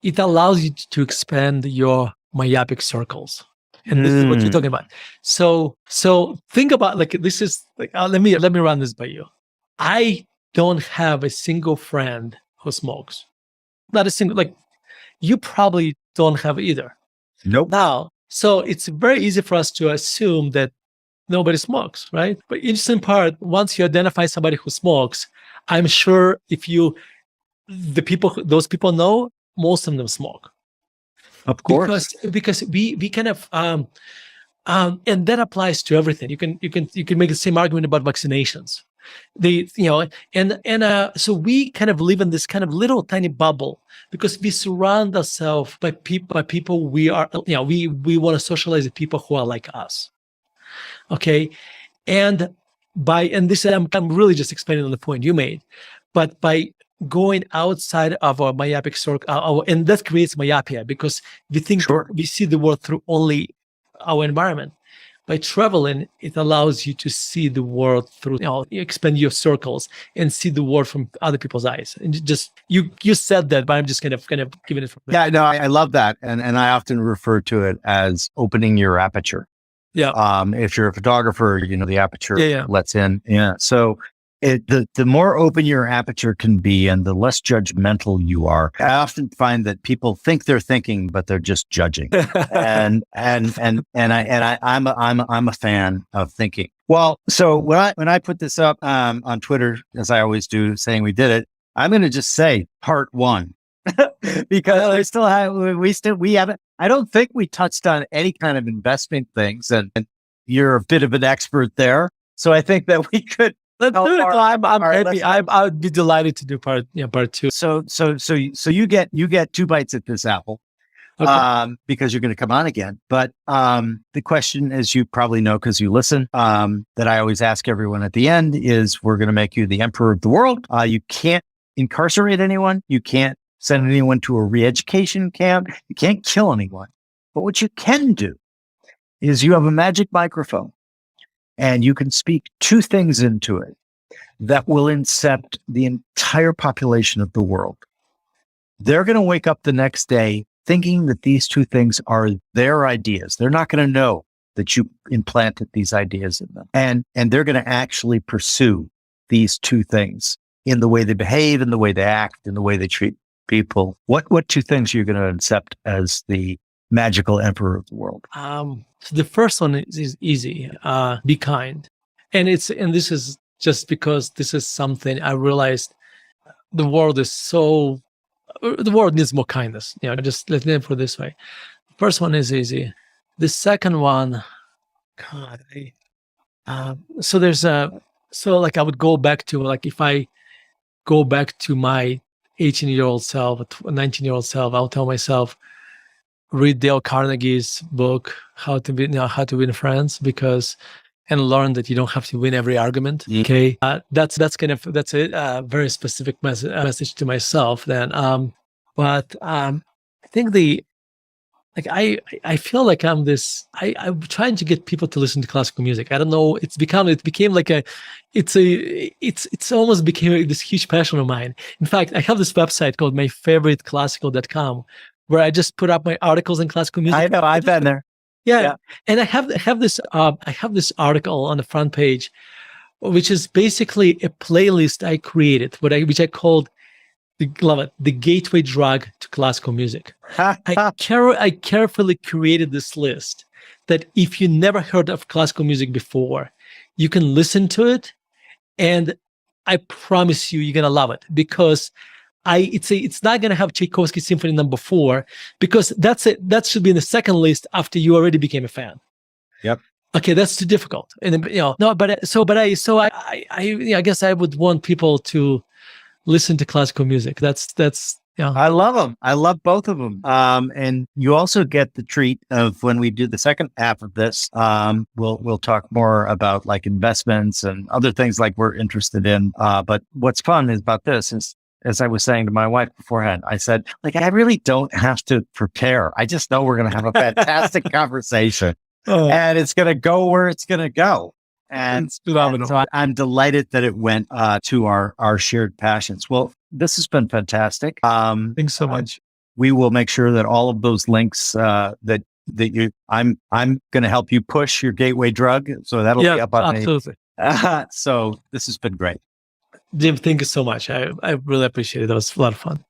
It allows you to expand your myopic circles. And this is what you're talking about. So think about this is let me run this by you. I don't have a single friend who smokes. Not a single, you probably don't have either. Nope. Now, so it's very easy for us to assume that nobody smokes, right? But interesting part, once you identify somebody who smokes, I'm sure those people know, most of them smoke. Of course. Because we kind of and that applies to everything. You can make the same argument about vaccinations. So we kind of live in this kind of little tiny bubble, because we surround ourselves by people we are, we want to socialize with people who are like us. Okay. And this, I'm really just expanding on the point you made, but by going outside of our myopic circle, and that creates myopia, because we think we see the world through only our environment. by traveling, it allows you to see the world through, you expand your circles and see the world from other people's eyes. And you said that, but I'm just kind of giving it from there. Yeah, no, I love that. And I often refer to it as opening your aperture. Yeah. If you're a photographer, the aperture lets in. Yeah. So the more open your aperture can be and the less judgmental you are. I often find that people think they're thinking, but they're just judging. I'm a fan of thinking. Well, so when I put this up on Twitter, as I always do, saying we did it, I'm going to just say part 1 because we haven't. I don't think we touched on any kind of investment things, and you're a bit of an expert there. So I think that we could. Let's do it. I'm happy. I would be delighted to do part 2. So you get 2 bites at this apple, because you're going to come on again. But the question, as you probably know because you listen, that I always ask everyone at the end is, we're going to make you the emperor of the world. You can't incarcerate anyone. You can't send anyone to a re-education camp. You can't kill anyone. But what you can do is you have a magic microphone. And you can speak 2 things into it that will incept the entire population of the world. They're going to wake up the next day thinking that these 2 things are their ideas. They're not going to know that you implanted these ideas in them. And they're going to actually pursue these 2 things in the way they behave, in the way they act, in the way they treat people. What 2 things are you going to incept as the magical emperor of the world? So the first one is easy. Be kind. And this is just because this is something I realized the world needs more kindness. Just let me put it this way. The first one is easy. The second one, God, I would go back to, if I go back to my 18-year-old self, 19-year-old self, I'll tell myself, read Dale Carnegie's book, How to Win Friends, and learn that you don't have to win every argument. Okay, that's a very specific message to myself. Then, but I think I feel like I'm trying to get people to listen to classical music. I don't know. It became like it's almost became this huge passion of mine. In fact, I have this website called myfavoriteclassical.com. where I just put up my articles in classical music. I know, I've been there. Yeah. And I have this article on the front page, which is basically a playlist I created, which I called the gateway drug to classical music. I carefully created this list that if you never heard of classical music before, you can listen to it, and I promise you're gonna love it, because it's not going to have Tchaikovsky Symphony No. 4, because that should be in the second list after you already became a fan. Yep. Okay, that's too difficult. And I guess I would want people to listen to classical music. That's I love them. I love both of them. And you also get the treat of, when we do the second half of this, we'll talk more about like investments and other things like we're interested in. But what's fun about this is, as I was saying to my wife beforehand, I said, I really don't have to prepare. I just know we're going to have a fantastic conversation, and it's going to go where it's going to go. And so I'm delighted that it went to our shared passions. Well, this has been fantastic. Thanks so much. We will make sure that all of those links that I'm going to help you push your gateway drug. So that'll be up on absolutely. So this has been great. Jim, thank you so much. I really appreciate it. That was a lot of fun.